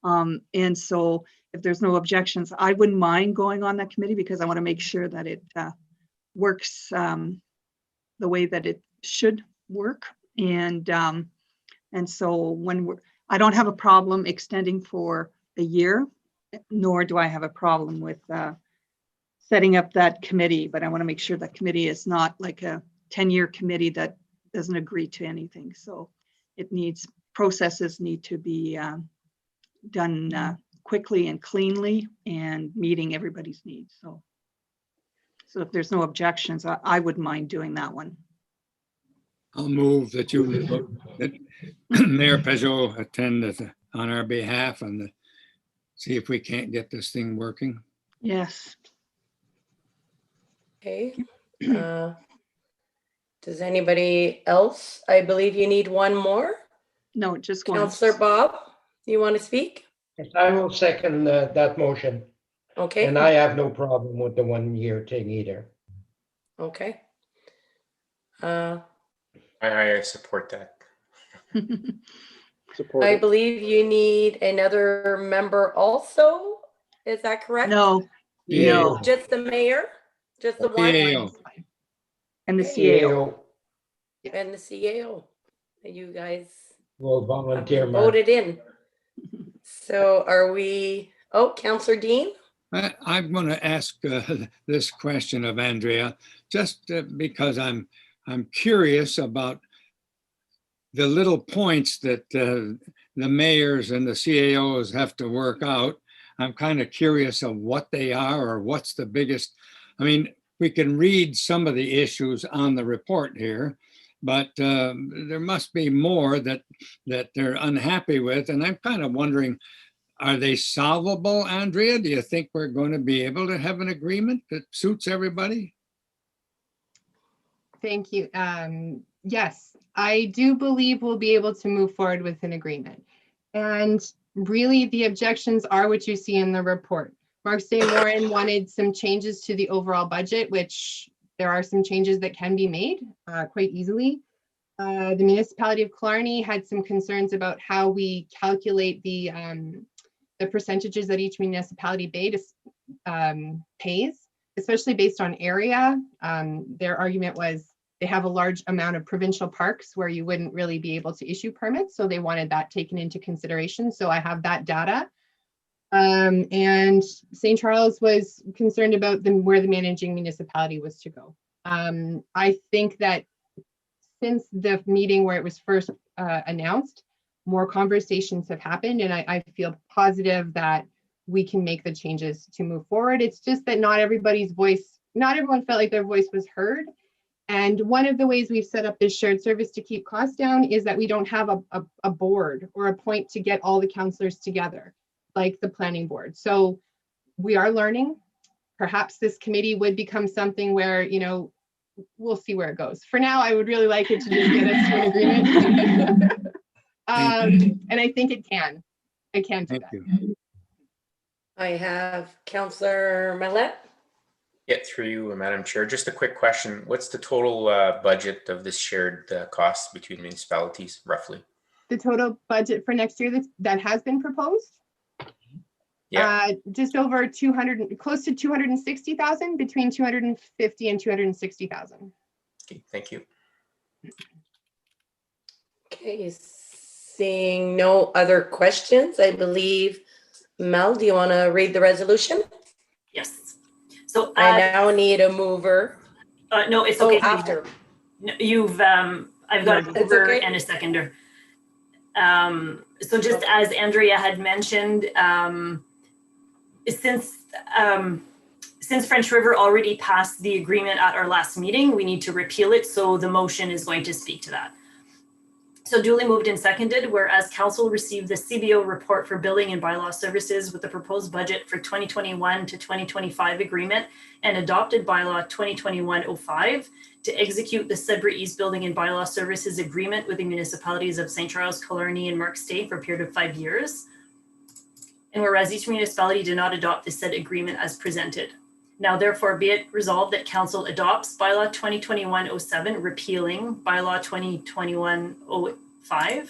S1: And so if there's no objections, I wouldn't mind going on that committee because I want to make sure that it works the way that it should work. And so I don't have a problem extending for a year, nor do I have a problem with setting up that committee, but I want to make sure that committee is not like a 10-year committee that doesn't agree to anything. So processes need to be done quickly and cleanly and meeting everybody's needs. So if there's no objections, I wouldn't mind doing that one.
S7: I'll move that Mayor Peugeot attend on our behalf and see if we can't get this thing working.
S1: Yes.
S2: Okay. Does anybody else? I believe you need one more.
S1: No, just one.
S2: Councillor Bob, you want to speak?
S8: Yes, I will second that motion.
S2: Okay.
S8: And I have no problem with the 1-year thing either.
S2: Okay.
S11: I support that.
S5: Support
S2: I
S5: it.
S2: believe you need another member also. Is that correct?
S1: No, no.
S2: Just the mayor? Just the one?
S7: CAO.
S1: And the CAO.
S2: And the CAO. You guys
S8: Will volunteer.
S2: voted in. So are we, Councillor Dean?
S7: I'm going to ask this question of Andrea, just because I'm curious about the little points that the mayors and the CAOs have to work out. I'm kind of curious of what they are or what's the biggest. I mean, we can read some of the issues on the report here, but there must be more that they're unhappy with. And I'm kind of wondering, are they solvable, Andrea? Do you think we're going to be able to have an agreement that suits everybody?
S10: Thank you. Yes, I do believe we'll be able to move forward with an agreement. And really, the objections are what you see in the report. Mark St. Warren wanted some changes to the overall budget, which there are some changes that can be made quite easily. The municipality of Killarney had some concerns about how we calculate the percentages that each municipality pays, especially based on area. Their argument was they have a large amount of provincial parks where you wouldn't really be able to issue permits. So they wanted that taken into consideration. So I have that data. And St. Charles was concerned about where the managing municipality was to go. I think that since the meeting where it was first announced, more conversations have happened, and I feel positive that we can make the changes to move forward. It's just that not everyone felt like their voice was heard. And one of the ways we've set up this shared service to keep costs down is that we don't have a board or a point to get all the councillors together, like the planning board. So we are learning. Perhaps this committee would become something where, you know, we'll see where it goes. For now, I would really like it to just get us to an agreement. And I think it can. I can do that.
S7: You.
S2: I have Councillor Mallet.
S11: Yeah, through you, Madam Chair. Just a quick question. What's the total budget of this shared costs between municipalities, roughly?
S10: The total budget for next year that has been proposed?
S11: Yeah.
S10: Just over 200, close to 260,000, between 250 and 260,000.
S11: Okay, thank you.
S2: Okay, seeing no other questions, I believe, Mel, do you want to read the resolution?
S4: Yes. So
S2: I now need a mover.
S4: no, it's okay.
S2: After.
S4: No, you've, I've got a mover
S2: okay.
S4: and a seconder. So just as Andrea had mentioned, since French River already passed the agreement at our last meeting, we need to repeal it. So the motion is going to speak to that. So duly moved and seconded, whereas council received the CBO report for billing and bylaw services with the proposed budget for 2021 to 2025 agreement and adopted bylaw 2021-05 to execute the Sudbury East Building and Bylaw Services Agreement with the municipalities of St. Charles, Killarney, and Mark State for a period of 5 years. And whereas each municipality did not adopt the said agreement as presented. Now therefore be it resolved that council adopts bylaw 2021-07 repealing bylaw 2021-05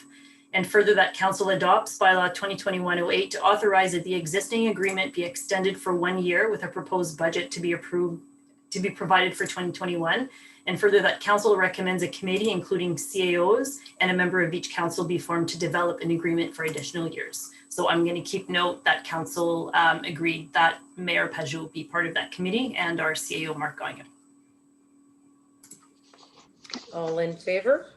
S4: and further that council adopts bylaw 2021-08 to authorize that the existing agreement be extended for 1 year with a proposed budget to be approved to be provided for 2021 and further that council recommends a committee including CAOs and a member of each council be formed to develop an agreement for additional years. So I'm going to keep note that council agreed that Mayor Pajot be part of that committee and our CAO Mark Gagnon.
S2: All in favor?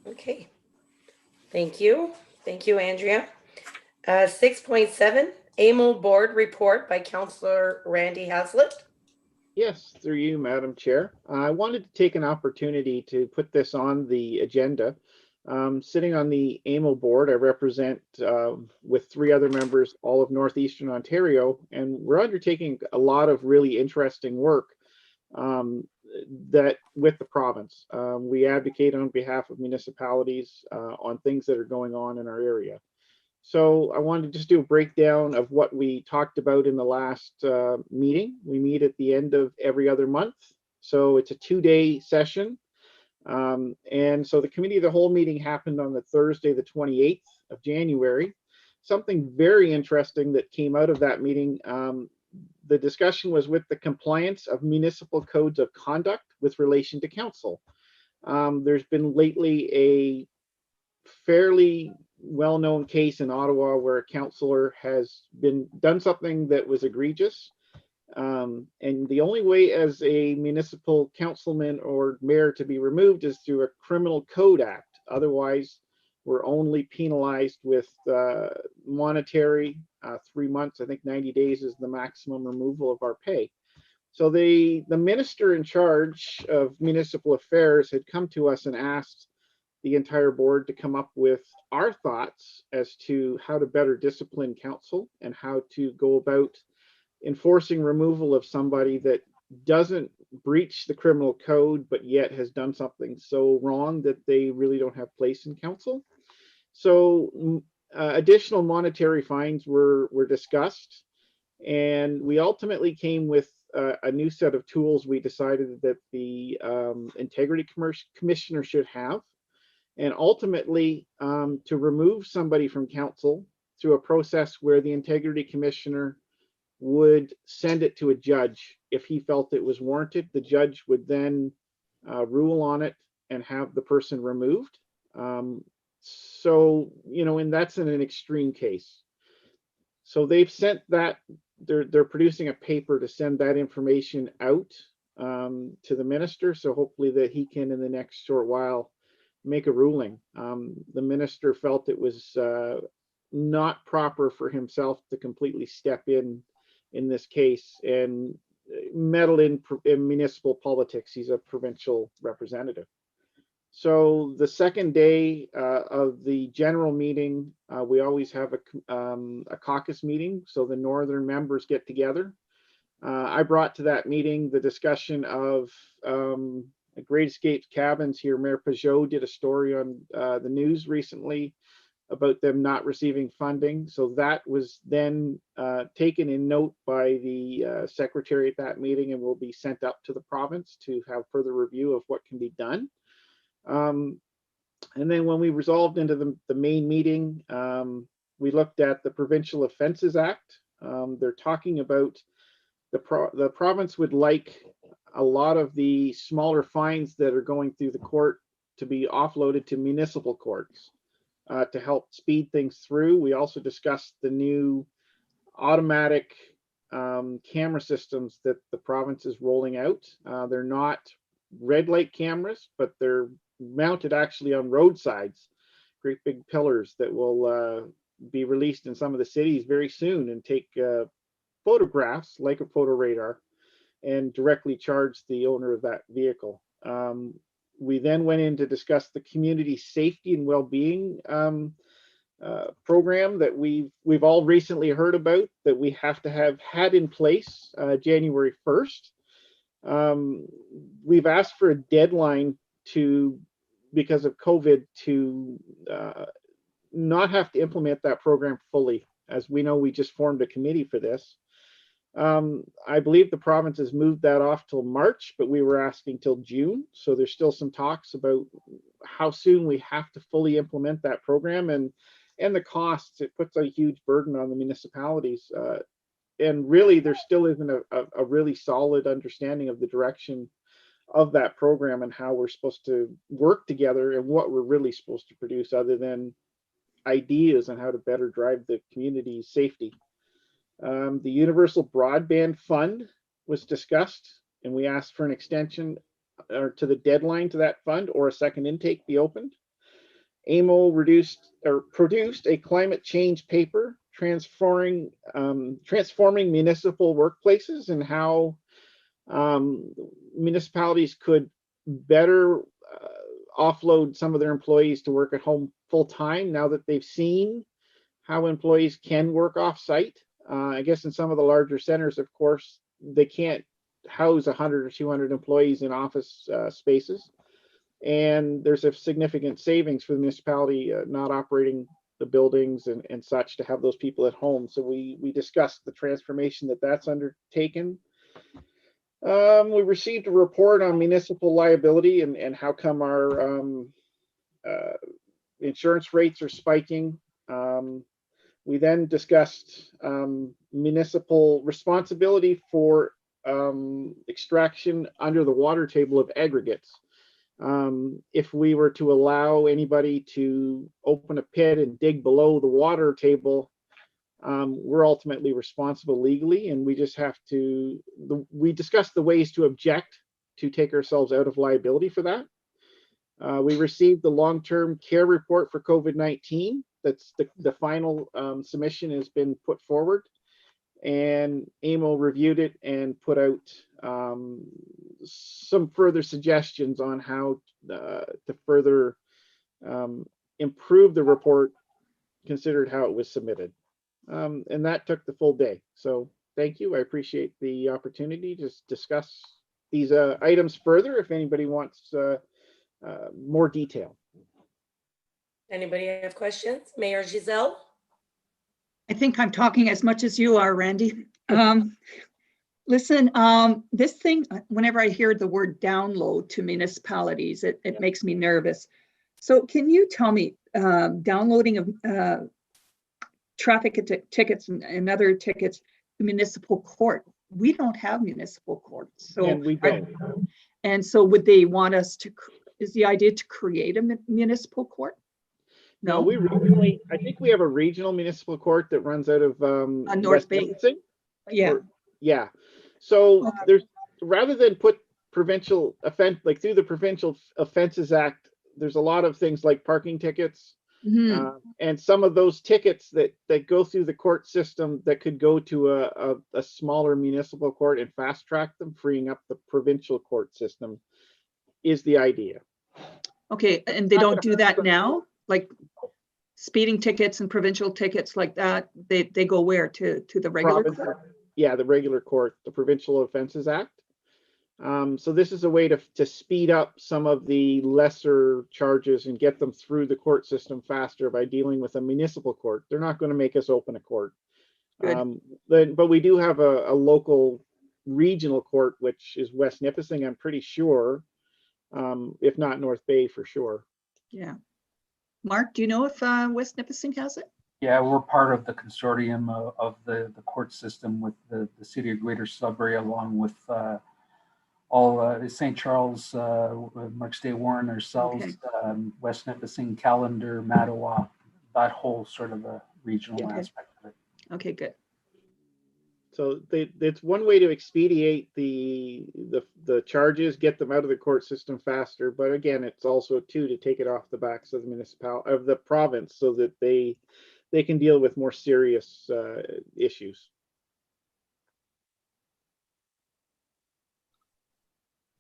S2: Okay. Thank you. Thank you, Andrea. 6.7, AMO Board Report by Councillor Randy Haslett.
S5: Yes, through you, Madam Chair. I wanted to take an opportunity to put this on the agenda. Sitting on the AMO board, I represent with 3 other members all of Northeastern Ontario, and we're undertaking a lot of really interesting work that with the province. We advocate on behalf of municipalities on things that are going on in our area. So I wanted to just do a breakdown of what we talked about in the last meeting. We meet at the end of every other month. So it's a 2-day session. And so the committee of the whole meeting happened on the Thursday, the 28th of January. Something very interesting that came out of that meeting. The discussion was with the compliance of municipal codes of conduct with relation to council. There's been lately a fairly well-known case in Ottawa where a councillor has done something that was egregious And the only way as a municipal councilman or mayor to be removed is through a criminal code act. Otherwise, we're only penalized with monetary 3 months. I think 90 days is the maximum removal of our pay. So the minister in charge of municipal affairs had come to us and asked the entire board to come up with our thoughts as to how to better discipline council and how to go about enforcing removal of somebody that doesn't breach the criminal code, but yet has done something so wrong that they really don't have place in council. So additional monetary fines were discussed, and we ultimately came with a new set of tools we decided that the integrity commissioner should have, and ultimately to remove somebody from council through a process where the integrity commissioner would send it to a judge. If he felt it was warranted, the judge would then rule on it and have the person removed. So, you know, and that's in an extreme case. So they've sent that, they're producing a paper to send that information out to the minister. So hopefully that he can, in the next short while, make a ruling. The minister felt it was not proper for himself to completely step in this case and meddle in municipal politics. He's a provincial representative. So the second day of the general meeting, we always have a caucus meeting. So the northern members get together. I brought to that meeting the discussion of Great Escapes cabins here. Mayor Pajot did a story on the news recently about them not receiving funding. So that was then taken in note by the secretary at that meeting and will be sent up to the province to have further review of what can be done. And then when we resolved into the main meeting, we looked at the Provincial Offences Act. They're talking about the province would like a lot of the smaller fines that are going through the court to be offloaded to municipal courts to help speed things through. We also discussed the new automatic camera systems that the province is rolling out. They're not red light cameras, but they're mounted actually on roadsides, great big pillars that will be released in some of the cities very soon and take photographs like a photo radar and directly charge the owner of that vehicle. We then went in to discuss the community safety and well-being program that we've all recently heard about, that we have to have had in place January 1st. We've asked for a deadline because of COVID to not have to implement that program fully. As we know, we just formed a committee for this. I believe the province has moved that off till March, but we were asking till June. So there's still some talks about how soon we have to fully implement that program and the costs. It puts a huge burden on the municipalities. And really, there still isn't a really solid understanding of the direction of that program and how we're supposed to work together and what we're really supposed to produce, other than ideas on how to better drive the community's safety. The Universal Broadband Fund was discussed, and we asked for an extension to the deadline to that fund or a second intake be opened. AMO produced a climate change paper transforming municipal workplaces and how municipalities could better offload some of their employees to work at home full time now that they've seen how employees can work off site. I guess in some of the larger centers, of course, they can't house 100 or 200 employees in office spaces. And there's a significant savings for the municipality not operating the buildings and such to have those people at home. So we discussed the transformation that's undertaken. We received a report on municipal liability and how come our insurance rates are spiking. We then discussed municipal responsibility for extraction under the water table of aggregates. If we were to allow anybody to open a pit and dig below the water table, we're ultimately responsible legally, and we just have to, we discussed the ways to object to take ourselves out of liability for that. We received the long-term care report for COVID-19. That's the final submission has been put forward, and AMO reviewed it and put out some further suggestions on how to further improve the report, considered how it was submitted. And that took the full day. So thank you. I appreciate the opportunity to discuss these items further if anybody wants more detail.
S2: Anybody have questions? Mayor Giselle?
S1: I think I'm talking as much as you are, Randy. Listen, this thing, whenever I hear the word download to municipalities, it makes me nervous. So can you tell me, downloading of traffic tickets and other tickets to municipal court? We don't have municipal courts. So
S5: And we don't.
S1: And so would they want us to, is the idea to create a municipal court?
S5: No, we regionally, I think we have a regional municipal court that runs out of
S1: North
S5: West
S1: Bay.
S5: Nipissing.
S1: Yeah.
S5: Yeah. So there's, rather than put provincial offense, like through the Provincial Offences Act, there's a lot of things like parking tickets. And some of those tickets that go through the court system that could go to a smaller municipal court and fast track them, freeing up the provincial court system, is the idea.
S1: Okay, and they don't do that now? Like speeding tickets and provincial tickets like that, they go where? To the regular court?
S5: Yeah, the regular court, the Provincial Offences Act. So this is a way to speed up some of the lesser charges and get them through the court system faster by dealing with a municipal court. They're not going to make us open a court. But we do have a local regional court, which is West Nipissing, I'm pretty sure, if not North Bay for sure.
S1: Yeah. Mark, do you know if West Nipissing has it?
S3: Yeah, we're part of the consortium of the court system with the City of Greater Sudbury, along with all St. Charles, Marks Day Warren, ourselves, West Nipissing, Callander, Mattawa, that whole sort of a regional aspect of it.
S1: Okay, good.
S5: So it's one way to expedite the charges, get them out of the court system faster. But again, it's also to take it off the backs of the province, so that they can deal with more serious issues.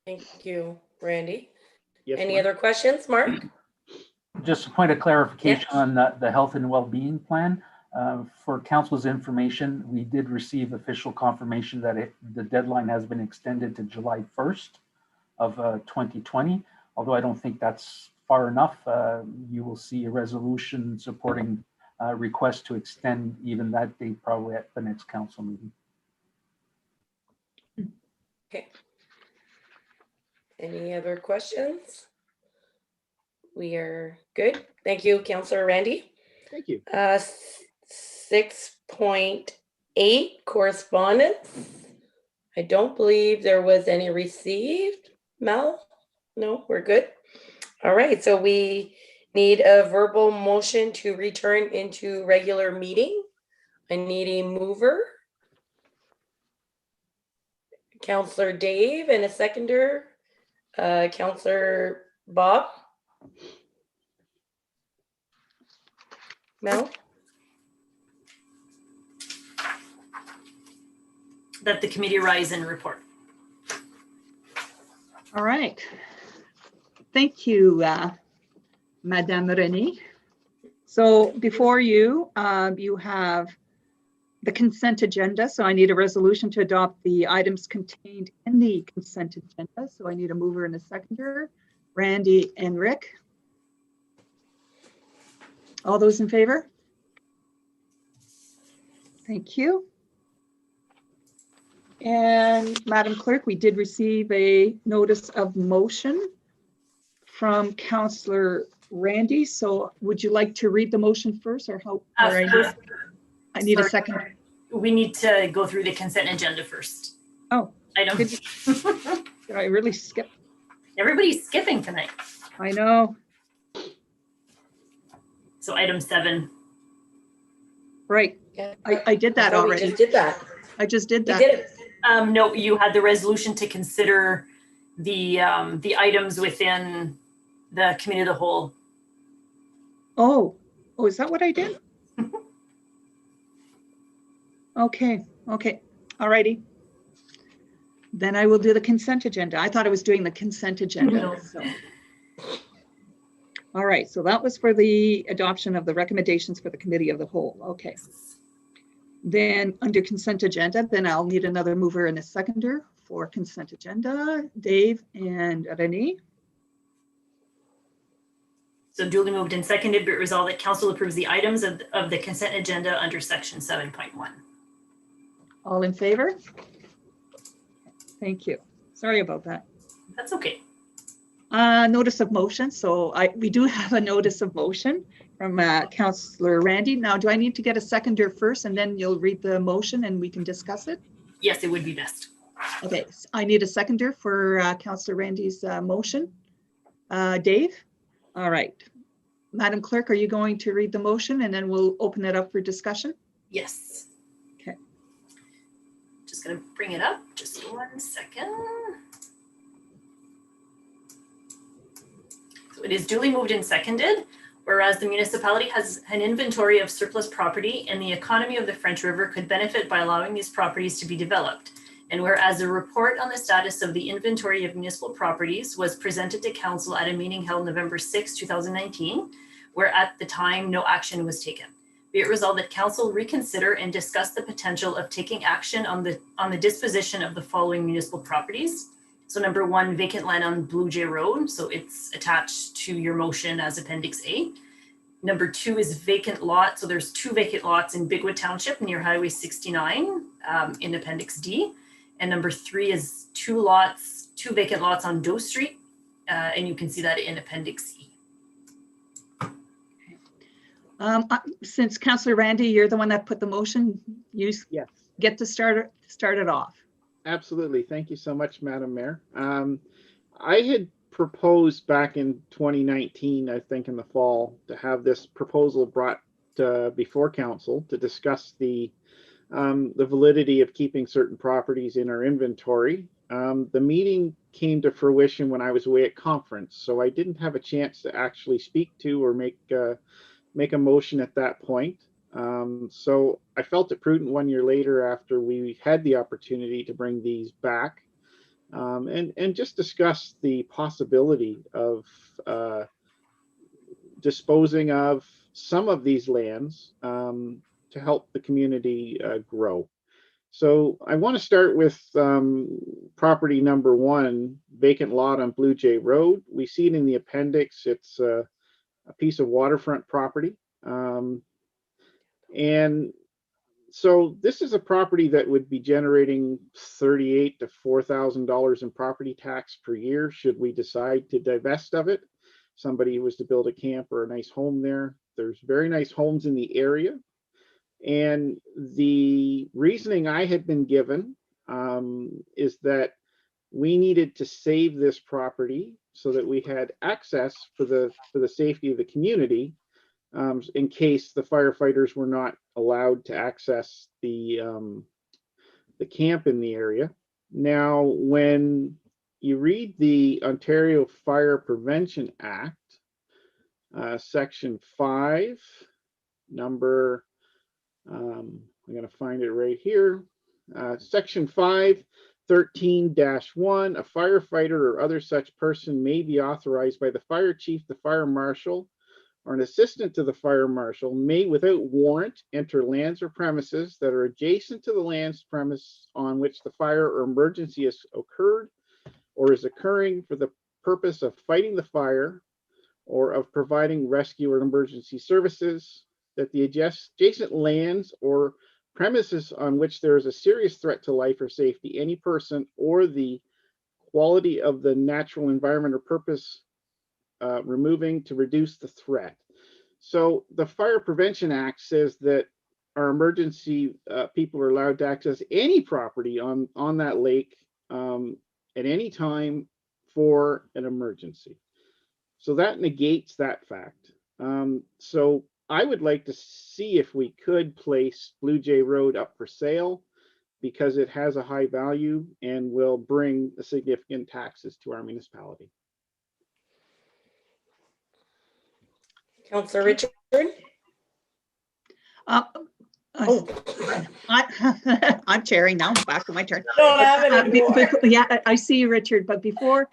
S2: Thank you, Randy.
S5: Yes,
S2: Any
S5: Mark?
S2: other questions, Mark?
S3: Just a point of clarification on the health and well-being plan. For council's information, we did receive official confirmation that the deadline has been extended to July 1st of 2020. Although I don't think that's far enough, you will see a resolution supporting a request to extend even that date, probably at the next council meeting.
S2: Okay. Any other questions? We are good. Thank you, Councillor Randy.
S5: Thank you.
S2: 6.8 correspondence. I don't believe there was any received. Mel? No, we're good. All right, so we need a verbal motion to return into regular meeting. I need a mover. Councillor Dave and a seconder. Councillor Bob. Mel?
S4: That the committee rise and report.
S1: All right. Thank you, Madame Renée. So before you, you have the consent agenda. So I need a resolution to adopt the items contained in the consent agenda. So I need a mover and a seconder, Randy and Rick. All those in favor? Thank you. And Madam Clerk, we did receive a notice of motion from Councillor Randy. So would you like to read the motion first, or how? Or
S4: First,
S1: I need a second.
S4: We need to go through the consent agenda first.
S1: Oh,
S4: Item.
S1: did I really skip?
S4: Everybody's skipping tonight.
S1: I know.
S4: So item 7.
S1: Right.
S2: Yeah.
S1: I did
S2: I
S1: that
S2: thought we
S1: already.
S2: just did that.
S1: I just did
S2: We
S1: that.
S2: did it.
S4: No, you had the resolution to consider the items within the committee of the whole.
S1: Oh, is that what I did? Okay, all righty. Then I will do the consent agenda. I thought I was doing the consent agenda.
S4: No.
S1: So. All right, so that was for the adoption of the recommendations for the committee of the whole. Okay. Then under consent agenda, then I'll need another mover and a seconder for consent agenda. Dave and Renee.
S4: So duly moved and seconded, but resolved that council approves the items of the consent agenda under section 7.1.
S1: All in favor? Thank you. Sorry about that.
S4: That's okay.
S1: Notice of motion. So we do have a notice of motion from Councillor Randy. Now, do I need to get a seconder first and then you'll read the motion and we can discuss it?
S4: Yes, it would be best.
S1: Okay, so I need a seconder for Councillor Randy's motion. Dave? All right. Madam Clerk, are you going to read the motion and then we'll open it up for discussion?
S4: Yes.
S1: Okay.
S4: Just gonna bring it up, just 1 second. So it is duly moved and seconded, whereas the municipality has an inventory of surplus property and the economy of the French River could benefit by allowing these properties to be developed. And whereas a report on the status of the inventory of municipal properties was presented to council at a meeting held November 6, 2019, where at the time no action was taken. Be it resolved that council reconsider and discuss the potential of taking action on the disposition of the following municipal properties. So number 1, vacant land on Blue Jay Road. So it's attached to your motion as Appendix A. Number 2 is vacant lot. So there's 2 vacant lots in Bigwood Township near Highway 69 in Appendix D. And number 3 is 2 vacant lots on Doe Street. And you can see that in Appendix E.
S1: Since Councillor Randy, you're the one that put the motion, you
S5: Yes.
S1: get to start it off.
S5: Absolutely. Thank you so much, Madam Mayor. I had proposed back in 2019, I think in the fall, to have this proposal brought before council to discuss the validity of keeping certain properties in our inventory. The meeting came to fruition when I was away at conference, so I didn't have a chance to actually speak to or make a motion at that point. So I felt it prudent 1 year later, after we had the opportunity to bring these back and just discuss the possibility of disposing of some of these lands to help the community grow. So I want to start with property number 1, vacant lot on Blue Jay Road. We see it in the appendix. It's a piece of waterfront property. And so this is a property that would be generating $38,000 to $4,000 in property tax per year should we decide to divest of it. Somebody who was to build a camp or a nice home there. There's very nice homes in the area. And the reasoning I had been given is that we needed to save this property so that we had access for the safety of the community in case the firefighters were not allowed to access the camp in the area. Now, when you read the Ontario Fire Prevention Act, Section 5, number, I'm going to find it right here, Section 5, 13-1, a firefighter or other such person may be authorized by the fire chief, the fire marshal, or an assistant to the fire marshal may, without warrant, enter lands or premises that are adjacent to the lands premise on which the fire or emergency has occurred or is occurring for the purpose of fighting the fire or of providing rescue or emergency services, that the adjacent lands or premises on which there is a serious threat to life or safety, any person, or the quality of the natural environment or purpose removing to reduce the threat. So the Fire Prevention Act says that our emergency people are allowed to access any property on that lake at any time for an emergency. So that negates that fact. So I would like to see if we could place Blue Jay Road up for sale because it has a high value and will bring significant taxes to our municipality.
S2: Councillor Richard?
S1: Oh, I'm chairing now. Back to my turn.
S2: Don't have it anymore.
S1: Yeah, I see you, Richard. But before,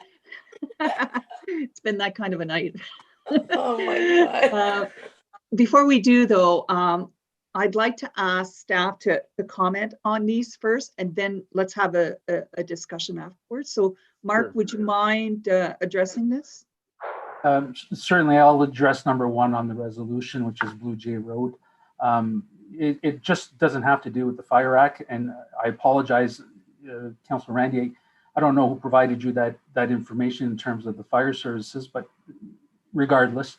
S1: it's been that kind of a night.
S2: Oh my God.
S1: Before we do, though, I'd like to ask staff to comment on these first, and then let's have a discussion afterwards. So, Mark,
S5: Sure.
S1: would you mind addressing this?
S3: Certainly, I'll address number one on the resolution, which is Blue Jay Road. It just doesn't have to do with the Fire Act, and I apologize, Councilor Randy. I don't know who provided you that information in terms of the fire services, but regardless,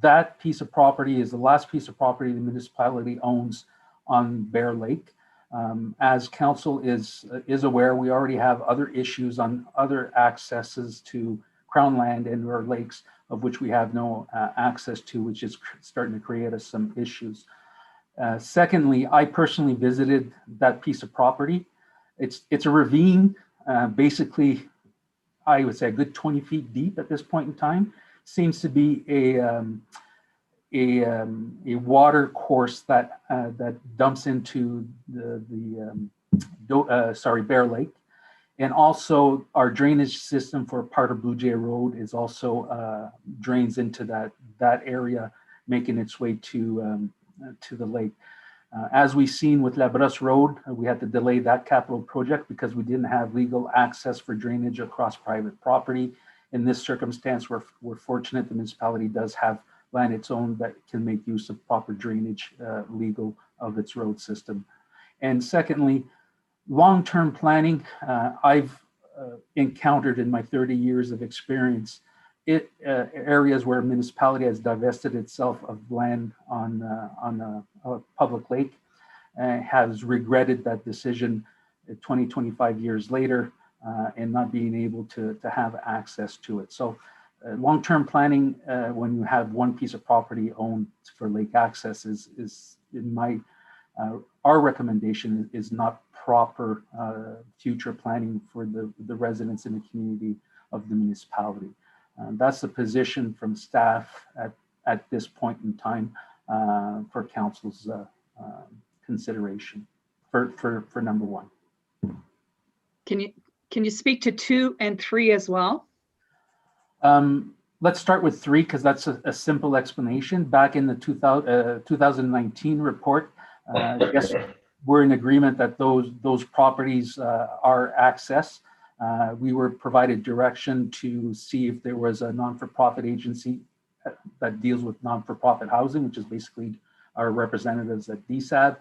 S3: that piece of property is the last piece of property the municipality owns on Bear Lake. As council is aware, we already have other issues on other accesses to Crown land and or lakes of which we have no access to, which is starting to create us some issues. Secondly, I personally visited that piece of property. It's a ravine, basically, I would say a good 20 feet deep at this point in time. Seems to be a water course that dumps into Bear Lake. And also our drainage system for part of Blue Jay Road is also drains into that area, making its way to the lake. As we've seen with La Brosse Road, we had to delay that capital project because we didn't have legal access for drainage across private property. In this circumstance, we're fortunate the municipality does have land its own that can make use of proper drainage legal of its road system. And secondly, long-term planning, I've encountered in my 30 years of experience, areas where a municipality has divested itself of land on a public lake, has regretted that decision 20, 25 years later, and not being able to have access to it. So long-term planning, when you have one piece of property owned for lake access is in my, our recommendation is not proper future planning for the residents in the community of the municipality. That's the position from staff at this point in time for council's consideration for number one.
S1: Can you speak to 2 and 3 as well?
S3: Let's start with 3 because that's a simple explanation. Back in the 2019 report, yes, we're in agreement that those properties are accessed. We were provided direction to see if there was a non-for-profit agency that deals with non-for-profit housing, which is basically our representatives at DSAB.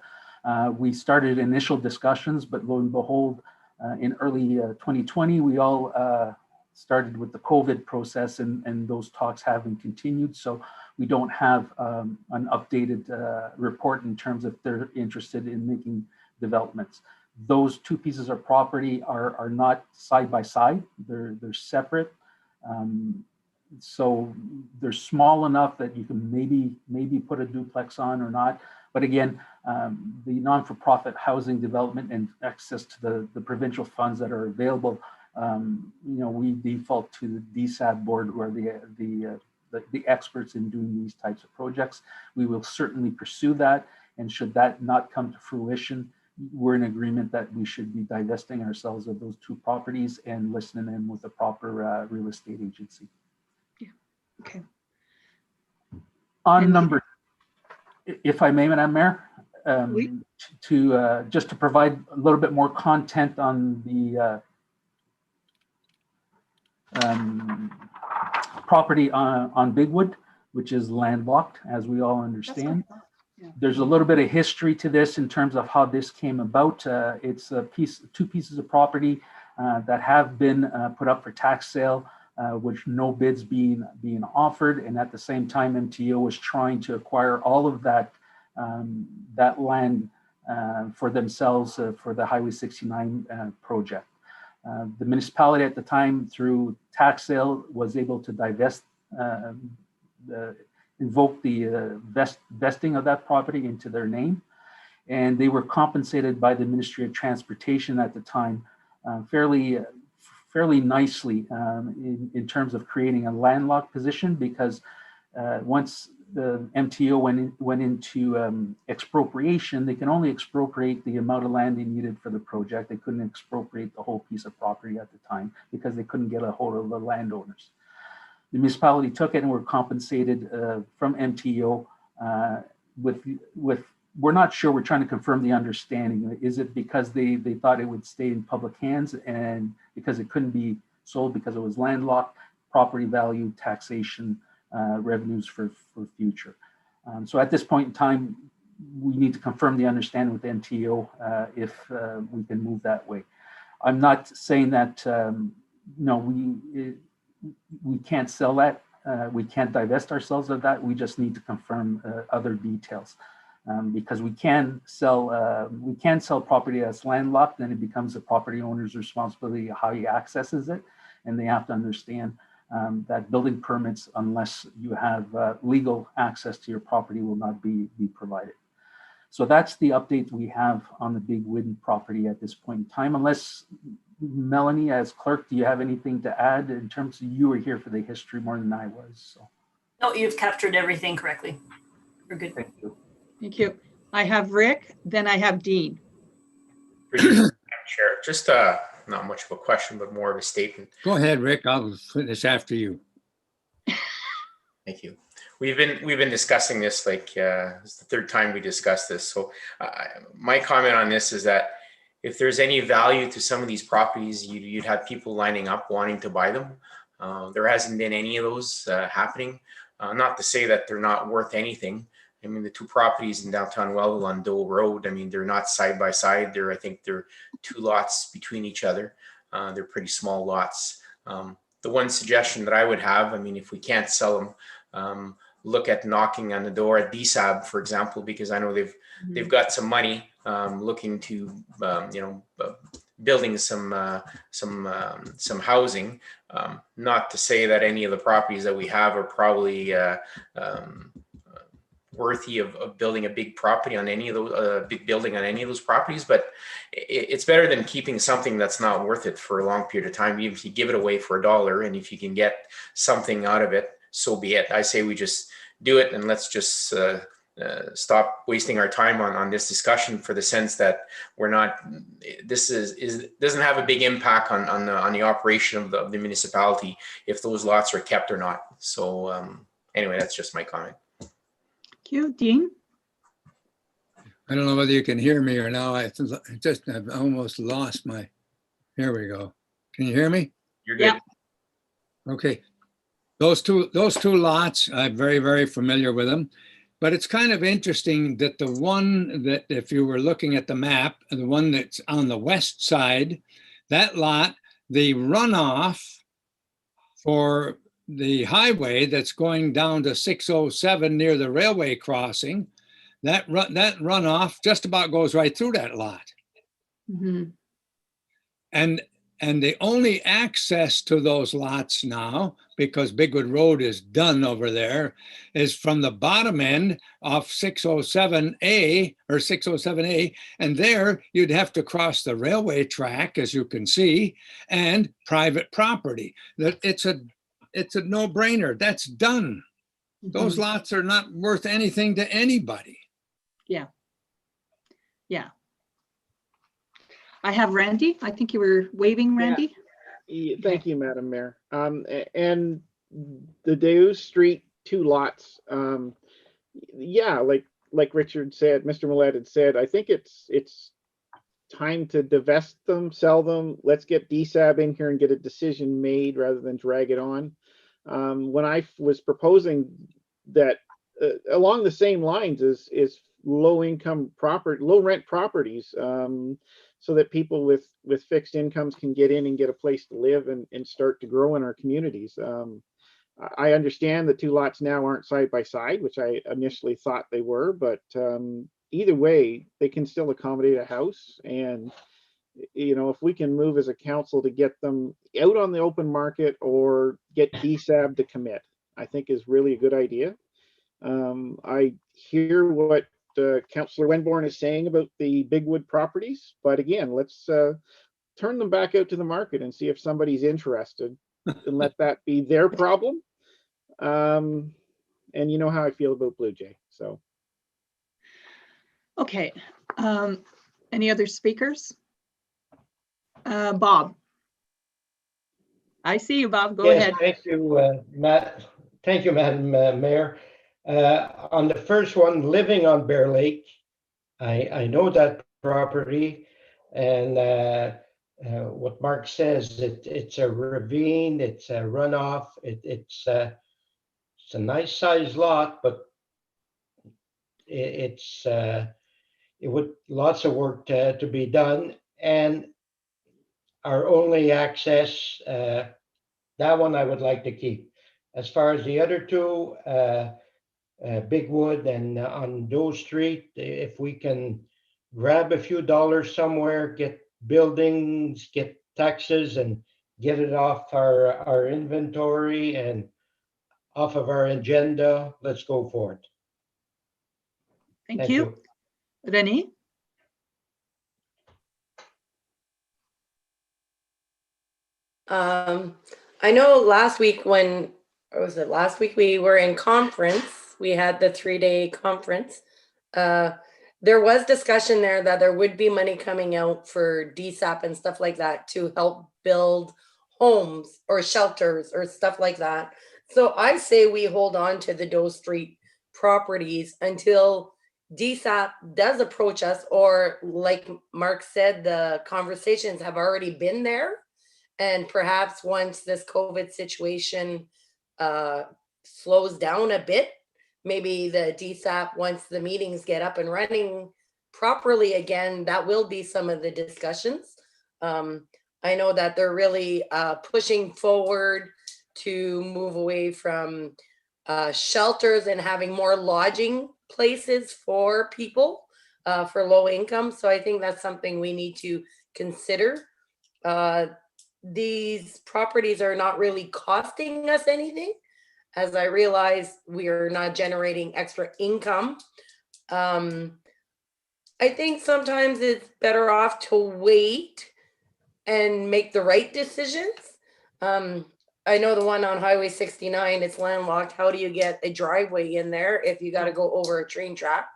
S3: We started initial discussions, but lo and behold, in early 2020, we all started with the COVID process and those talks haven't continued. So we don't have an updated report in terms of if they're interested in making developments. Those 2 pieces of property are not side by side, they're separate. So they're small enough that you can maybe put a duplex on or not. But again, the non-for-profit housing development and access to the provincial funds that are available, we default to the DSAB board, who are the experts in doing these types of projects. We will certainly pursue that, and should that not come to fruition, we're in agreement that we should be divesting ourselves of those 2 properties and listing them with a proper real estate agency.
S1: Yeah. Okay.
S3: On number, if I may, Madam Mayor, just to provide a little bit more content on the property on Bigwood, which is landlocked, as we all understand. Yeah. There's a little bit of history to this in terms of how this came about. It's 2 pieces of property that have been put up for tax sale, with no bids being offered, and at the same time, MTO was trying to acquire all of that land for themselves for the Highway 69 project. The municipality at the time, through tax sale, was able to divest invoke the vesting of that property into their name. And they were compensated by the Ministry of Transportation at the time fairly nicely in terms of creating a landlocked position, because once the MTO went into expropriation, they can only expropriate the amount of land they needed for the project. They couldn't expropriate the whole piece of property at the time because they couldn't get a hold of the landowners. The municipality took it and were compensated from MTO with we're not sure, we're trying to confirm the understanding. Is it because they thought it would stay in public hands and because it couldn't be sold because it was landlocked, property value, taxation, revenues for future. So at this point in time, we need to confirm the understanding with MTO if we can move that way. I'm not saying that, no, we can't sell that. We can't divest ourselves of that. We just need to confirm other details. Because we can sell property that's landlocked, then it becomes the property owner's responsibility how he accesses it, and they have to understand that building permits, unless you have legal access to your property, will not be provided. So that's the update we have on the Big Wind property at this point in time. Unless Melanie, as clerk, do you have anything to add in terms of, you were here for the history more than I was? So.
S4: No, you've captured everything correctly. We're good.
S3: Thank you.
S1: Thank you. I have Rick, then I have Dean.
S11: Chair, just not much of a question, but more of a statement.
S7: Go ahead, Rick. I'll finish after you.
S11: Thank you. We've been discussing this, like it's the third time we discussed this. So my comment on this is that if there's any value to some of these properties, you'd have people lining up wanting to buy them. There hasn't been any of those happening. Not to say that they're not worth anything. I mean, the two properties in downtown Wellville on Dole Road, I mean, they're not side by side. I think they're two lots between each other. They're pretty small lots. The one suggestion that I would have, I mean, if we can't sell them, look at knocking on the door at DSAB, for example, because I know they've got some money looking to, building some housing. Not to say that any of the properties that we have are probably worthy of building a big property on any of those, big building on any of those properties, but it's better than keeping something that's not worth it for a long period of time. Even if you give it away for $1, and if you can get something out of it, so be it. I say we just do it, and let's just stop wasting our time on this discussion, for the sense that we're not. This doesn't have a big impact on the operation of the municipality if those lots are kept or not. So anyway, that's just my comment.
S1: Thank you, Dean.
S7: I don't know whether you can hear me or now. I've almost lost my, here we go. Can you hear me?
S11: You're good.
S1: Yeah.
S7: Okay. Those two lots, I'm very, very familiar with them, but it's kind of interesting that the one that, if you were looking at the map, the one that's on the west side, that lot, the runoff for the highway that's going down to 607 near the railway crossing, that runoff just about goes right through that lot.
S1: Mm-hmm.
S7: And the only access to those lots now, because Bigwood Road is done over there, is from the bottom end of 607A or 607A. And there you'd have to cross the railway track, as you can see, and private property. That it's a no-brainer. That's done. Those lots are not worth anything to anybody.
S1: Yeah. Yeah. I have Randy. I think you were waving, Randy.
S5: Yeah, thank you, Madam Mayor. And the Deus Street 2 lots, yeah, like Richard said, Mr. Millett had said, I think it's time to divest them, sell them. Let's get DSAB in here and get a decision made rather than drag it on. When I was proposing that along the same lines is low rent properties, so that people with fixed incomes can get in and get a place to live and start to grow in our communities. I understand the two lots now aren't side by side, which I initially thought they were, but either way, they can still accommodate a house. And if we can move as a council to get them out on the open market or get DSAB to commit, I think is really a good idea. I hear what Councillor Wenborn is saying about the Bigwood properties, but again, let's turn them back out to the market and see if somebody's interested and let that be their problem. And you know how I feel about Blue Jay, so.
S1: Okay. Any other speakers? Bob. I see you, Bob. Go
S8: Yes,
S1: ahead.
S8: thank you, Matt. Thank you, Madam Mayor. On the first one, living on Bear Lake, I know that property, and what Mark says, it's a ravine, it's a runoff, it's a nice sized lot, but it would lots of work to be done, and our only access, that one I would like to keep. As far as the other two, Bigwood and on Doe Street, if we can grab a few dollars somewhere, get buildings, get taxes, and get it off our inventory and off of our agenda, let's go for it.
S1: Thank you. Renee?
S2: I know last week when, or was it last week, we were in conference, we had the 3-day conference. There was discussion there that there would be money coming out for DSAP and stuff like that to help build homes or shelters or stuff like that. So I say we hold on to the Doe Street properties until DSAP does approach us, or like Mark said, the conversations have already been there. And perhaps once this COVID situation slows down a bit, maybe the DSAP, once the meetings get up and running properly again, that will be some of the discussions. I know that they're really pushing forward to move away from shelters and having more lodging places for people for low income. So I think that's something we need to consider. These properties are not really costing us anything, as I realize we are not generating extra income. I think sometimes it's better off to wait and make the right decisions. I know the one on Highway 69, it's landlocked. How do you get a driveway in there if you got to go over a train track?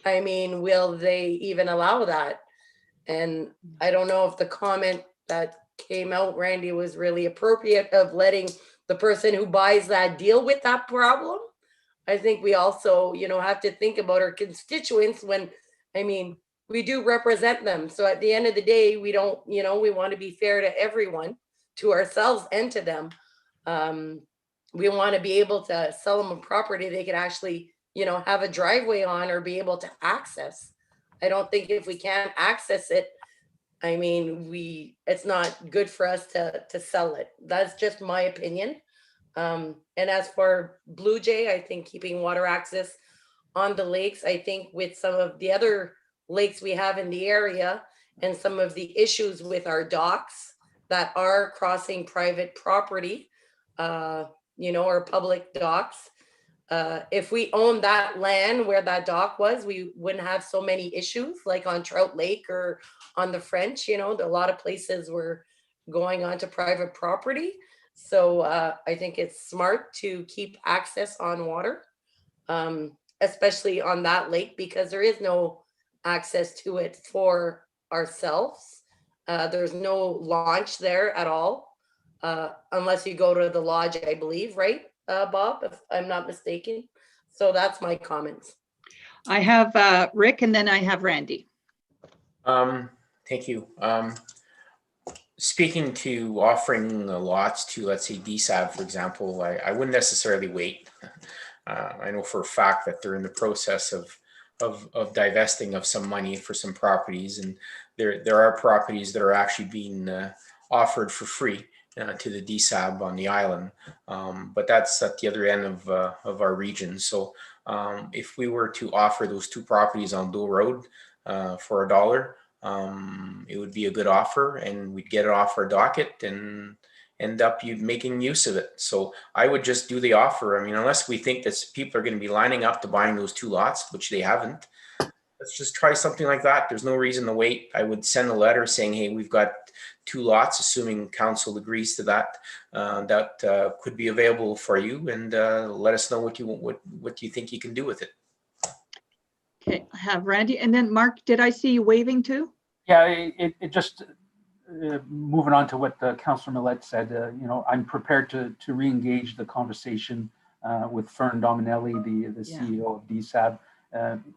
S2: I mean, will they even allow that? And I don't know if the comment that came out, Randy, was really appropriate of letting the person who buys that deal with that problem. I think we also, have to think about our constituents when, I mean, we do represent them. So at the end of the day, we don't, we want to be fair to everyone, to ourselves and to them. We want to be able to sell them a property they could actually, have a driveway on or be able to access. I don't think if we can't access it, I mean, it's not good for us to sell it. That's just my opinion. And as for Blue Jay, I think keeping water access on the lakes, I think with some of the other lakes we have in the area and some of the issues with our docks that are crossing private property, or public docks, if we own that land where that dock was, we wouldn't have so many issues like on Trout Lake or on the French. A lot of places were going onto private property. So I think it's smart to keep access on water, especially on that lake, because there is no access to it for ourselves. There's no launch there at all, unless you go to the lodge, I believe, right? Bob, if I'm not mistaken. So that's my comments.
S1: I have Rick, and then I have Randy.
S11: Thank you. Speaking to offering lots to, let's say, DSAB, for example, I wouldn't necessarily wait. I know for a fact that they're in the process of divesting of some money for some properties, and there are properties that are actually being offered for free to the DSAB on the island, but that's at the other end of our region. So if we were to offer those two properties on Doe Road for $1, it would be a good offer, and we'd get it off our docket, and end up you making use of it. So I would just do the offer. I mean, unless we think that people are going to be lining up to buying those 2 lots, which they haven't, let's just try something like that. There's no reason to wait. I would send a letter saying, hey, we've got 2 lots, assuming council agrees to that, that could be available for you, and let us know what you think you can do with it.
S1: Okay, I have Randy, and then Mark, did I see you waving too?
S3: Yeah, it just, moving on to what Councillor Millette said, I'm prepared to re-engage the conversation with Fern Dominelli, the CEO of DSAB,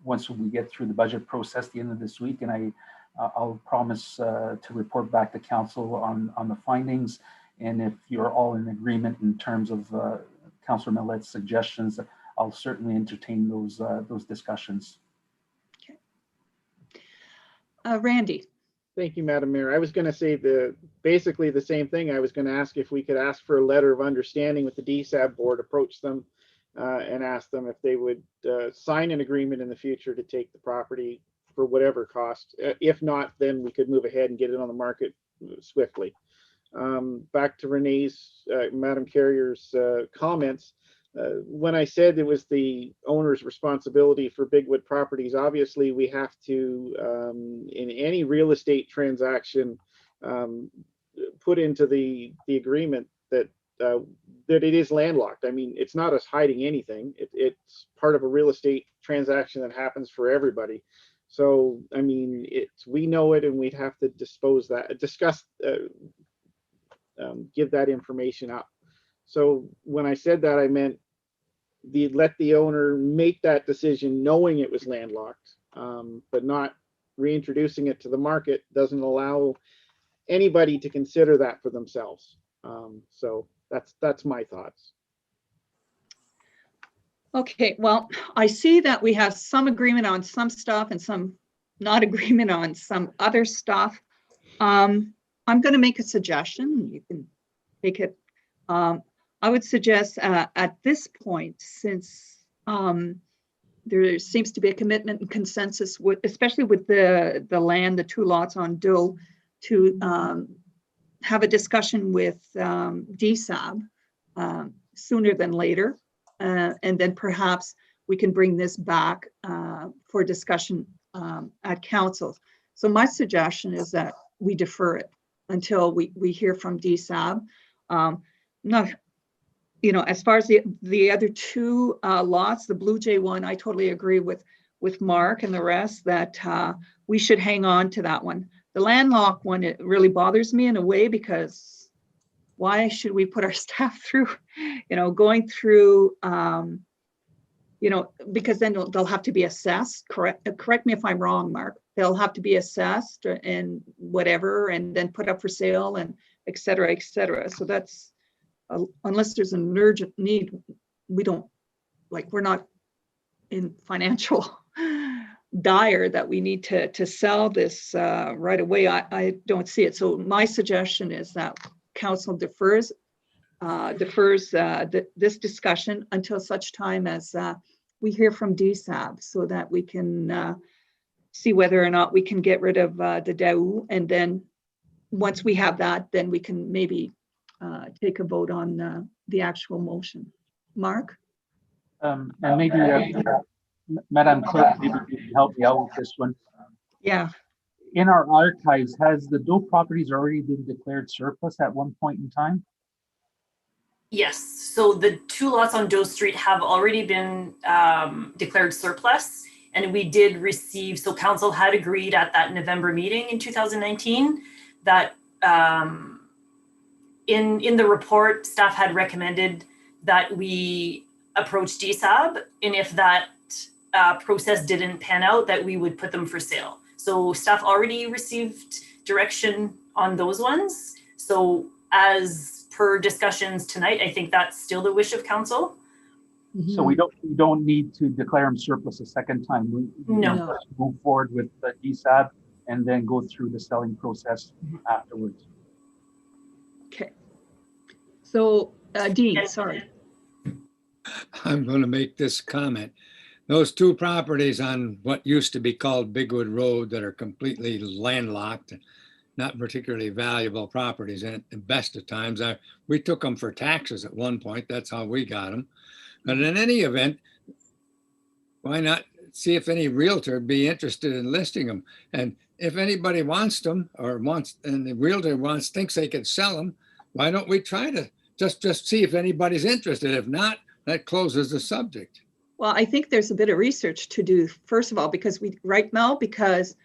S3: once we get through the budget process at the end of this week. And I'll promise to report back to council on the findings. And if you're all in agreement in terms of Councillor Millette's suggestions, I'll certainly entertain those discussions.
S1: Randy.
S5: Thank you, Madam Mayor. I was going to say basically the same thing. I was going to ask if we could ask for a letter of understanding with the DSAB board, approach them and ask them if they would sign an agreement in the future to take the property for whatever cost. If not, then we could move ahead and get it on the market swiftly. Back to Renee's, Madam Carrier's comments. When I said it was the owner's responsibility for Bigwood properties, obviously we have to, in any real estate transaction, put into the agreement that it is landlocked. I mean, it's not us hiding anything. It's part of a real estate transaction that happens for everybody. So, I mean, we know it, and we'd have to give that information up. So when I said that, I meant let the owner make that decision knowing it was landlocked, but not reintroducing it to the market doesn't allow anybody to consider that for themselves. So that's my thoughts.
S1: Okay, well, I see that we have some agreement on some stuff and some not agreement on some other stuff. I'm going to make a suggestion. You can take it. I would suggest at this point, since there seems to be a commitment and consensus, especially with the land, the 2 lots on Doe, to have a discussion with DSAB sooner than later. And then perhaps we can bring this back for discussion at council. So my suggestion is that we defer it until we hear from DSAB. No, as far as the other 2 lots, the Blue Jay one, I totally agree with Mark and the rest that we should hang on to that one. The landlocked one, it really bothers me in a way, because why should we put our staff through, going through, because then they'll have to be assessed. Correct me if I'm wrong, Mark. They'll have to be assessed and whatever, and then put up for sale and et cetera, et cetera. So that's, unless there's an urgent need, we're not in financial dire that we need to sell this right away. I don't see it. So my suggestion is that council defers this discussion until such time as we hear from DSAB, so that we can see whether or not we can get rid of the DAO. And then once we have that, then we can maybe take a vote on the actual motion. Mark?
S3: And maybe Madam Clerk, maybe you can help me out with this one.
S1: Yeah.
S3: In our archives, has the Doe properties already been declared surplus at one point in time?
S4: Yes, so the 2 lots on Doe Street have already been declared surplus, and we did receive, so council had agreed at that November meeting in 2019 that in the report, staff had recommended that we approach DSAB, and if that process didn't pan out, that we would put them for sale. So staff already received direction on those ones. So as per discussions tonight, I think that's still the wish of council.
S3: So we don't need to declare them surplus a second time. We
S4: No.
S3: just move forward with the DSAB and then go through the selling process afterwards.
S1: Okay. So Dean, sorry.
S7: I'm going to make this comment. Those 2 properties on what used to be called Bigwood Road that are completely landlocked, not particularly valuable properties. And at the best of times, we took them for taxes at one point. That's how we got them. But in any event, why not see if any realtor would be interested in listing them? And if anybody wants them and the realtor thinks they could sell them, why don't we try to just see if anybody's interested? If not, that closes the subject.
S1: Well, I think there's a bit of research to do, first of all, because because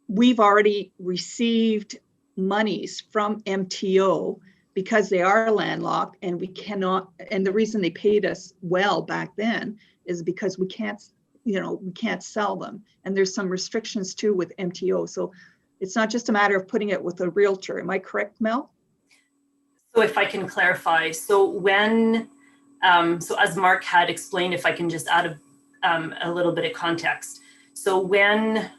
S1: we've already received monies from MTO because they are landlocked, and we cannot, and the reason they paid us well back then is because we can't sell them. And there's some restrictions too with MTO. So it's not just a matter of putting it with a realtor. Am I correct, Mel?
S4: So if I can clarify, so as Mark had explained, if I can just add a little bit of context. So when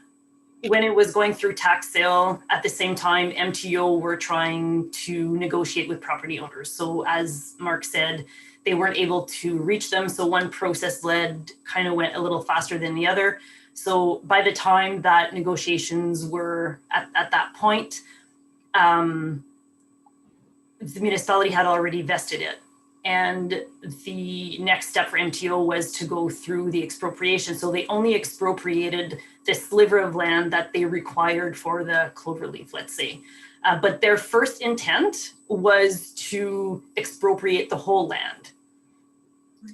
S4: it was going through tax sale, at the same time, MTO were trying to negotiate with property owners. So as Mark said, they weren't able to reach them. So one process kind of went a little faster than the other. So by the time that negotiations were at that point, the municipality had already vested it. And the next step for MTO was to go through the expropriation. So they only expropriated this sliver of land that they required for the cloverleaf, let's say. But their first intent was to expropriate the whole land.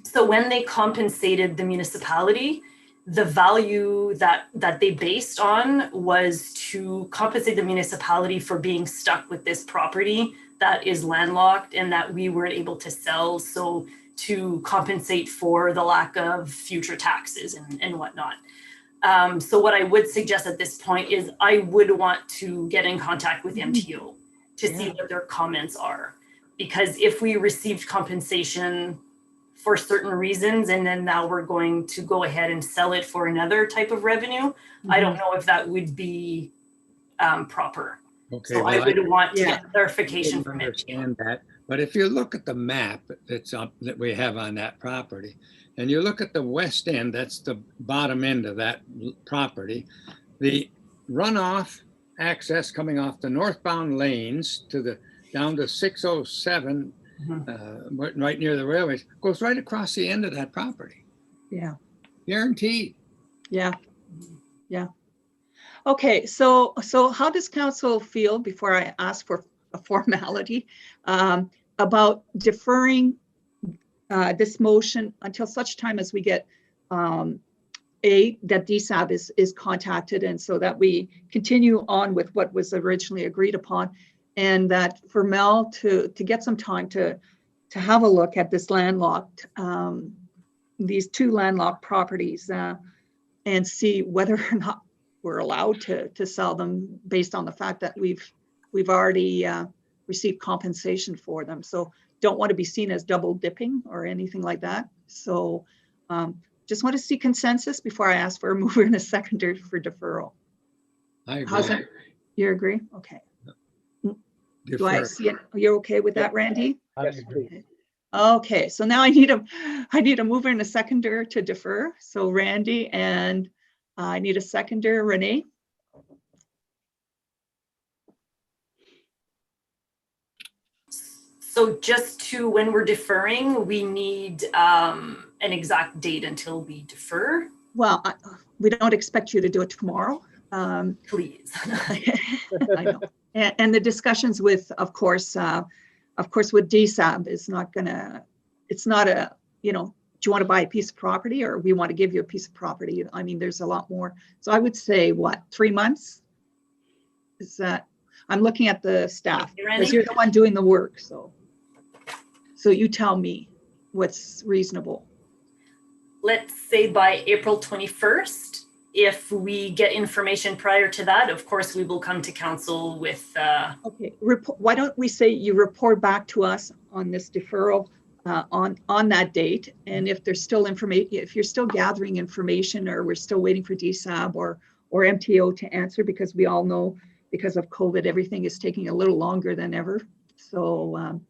S4: So when they compensated the municipality, the value that they based on was to compensate the municipality for being stuck with this property that is landlocked and that we weren't able to sell. So to compensate for the lack of future taxes and whatnot. So what I would suggest at this point is I would want to get in contact with MTO to see what their comments are. Because if we received compensation for certain reasons, and then now we're going to go ahead and sell it for another type of revenue, I don't know if that would be proper.
S7: Okay,
S4: so
S7: well,
S4: I would want to get clarification from it.
S7: Understand that, but if you look at the map that's up that we have on that property, and you look at the west end, that's the bottom end of that property, the runoff access coming off the northbound lanes down to 607, right near the railways, goes right across the end of that property.
S1: Yeah.
S7: Guaranteed.
S1: Yeah. Yeah. Okay, so how does council feel, before I ask for a formality, about deferring this motion until such time as we get that DSAB is contacted, and so that we continue on with what was originally agreed upon, and that for Mel to get some time to have a look at this landlocked, these two landlocked properties, and see whether or not we're allowed to sell them based on the fact that we've already received compensation for them. So don't want to be seen as double dipping or anything like that. So just want to see consensus before I ask for a mover and a seconder for deferral.
S7: I agree.
S1: How's that? You agree? Okay.
S7: Defer.
S1: Do I see it? Are you okay with that, Randy?
S5: Yes, please.
S1: Okay, so now I need a mover and a seconder to defer. So Randy, and I need a seconder, Renee.
S4: So just when we're deferring, we need an exact date until we defer.
S1: Well, we don't expect you to do it tomorrow.
S4: Please.
S1: I know. And the discussions with, of course, with DSAB is not gonna, it's not a, do you want to buy a piece of property, or we want to give you a piece of property? I mean, there's a lot more. So I would say, what, 3 months? Is that, I'm looking at the staff, because you're the one doing the work. So you tell me what's reasonable.
S4: Let's say by April 21st. If we get information prior to that, of course, we will come to council with.
S1: Okay, why don't we say you report back to us on this deferral on that date, and if there's still information, if you're still gathering information, or we're still waiting for DSAB or MTO to answer, because we all know because of COVID everything is taking a little longer than ever. So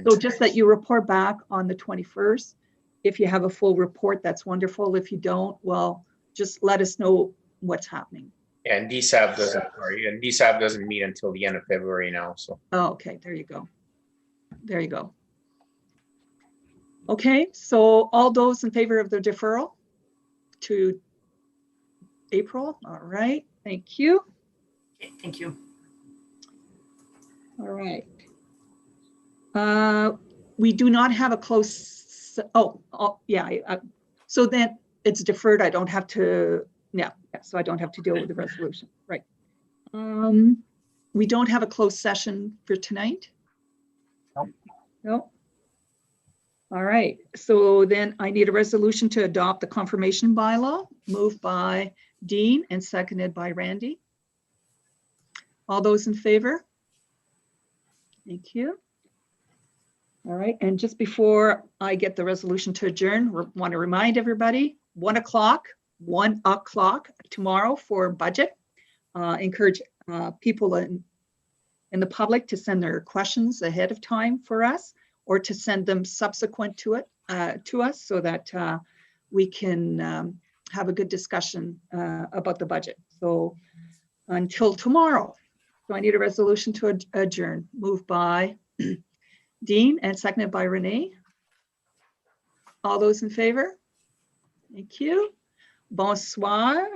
S1: so just that you report back on the 21st. If you have a full report, that's wonderful. If you don't, well, just let us know what's happening.
S11: And DSAB doesn't meet until the end of February now, so.
S1: Oh, okay, there you go. There you go. Okay, so all those in favor of the deferral to April? All right, thank you.
S4: Okay, thank you.
S1: All right. We do not have a close, so then it's deferred. I don't have to, so I don't have to deal with the resolution, right? We don't have a closed session for tonight?
S3: Nope.
S1: Nope. All right, so then I need a resolution to adopt the confirmation bylaw, moved by Dean and seconded by Randy. All those in favor? Thank you. All right, and just before I get the resolution to adjourn, want to remind everybody, 1 o'clock tomorrow for budget. Encourage people in the public to send their questions ahead of time for us, or to send them subsequent to it to us, so that we can have a good discussion about the budget. So until tomorrow. So I need a resolution to adjourn, moved by Dean and seconded by Renee. All those in favor? Thank you. Bonsoir.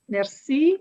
S1: Merci.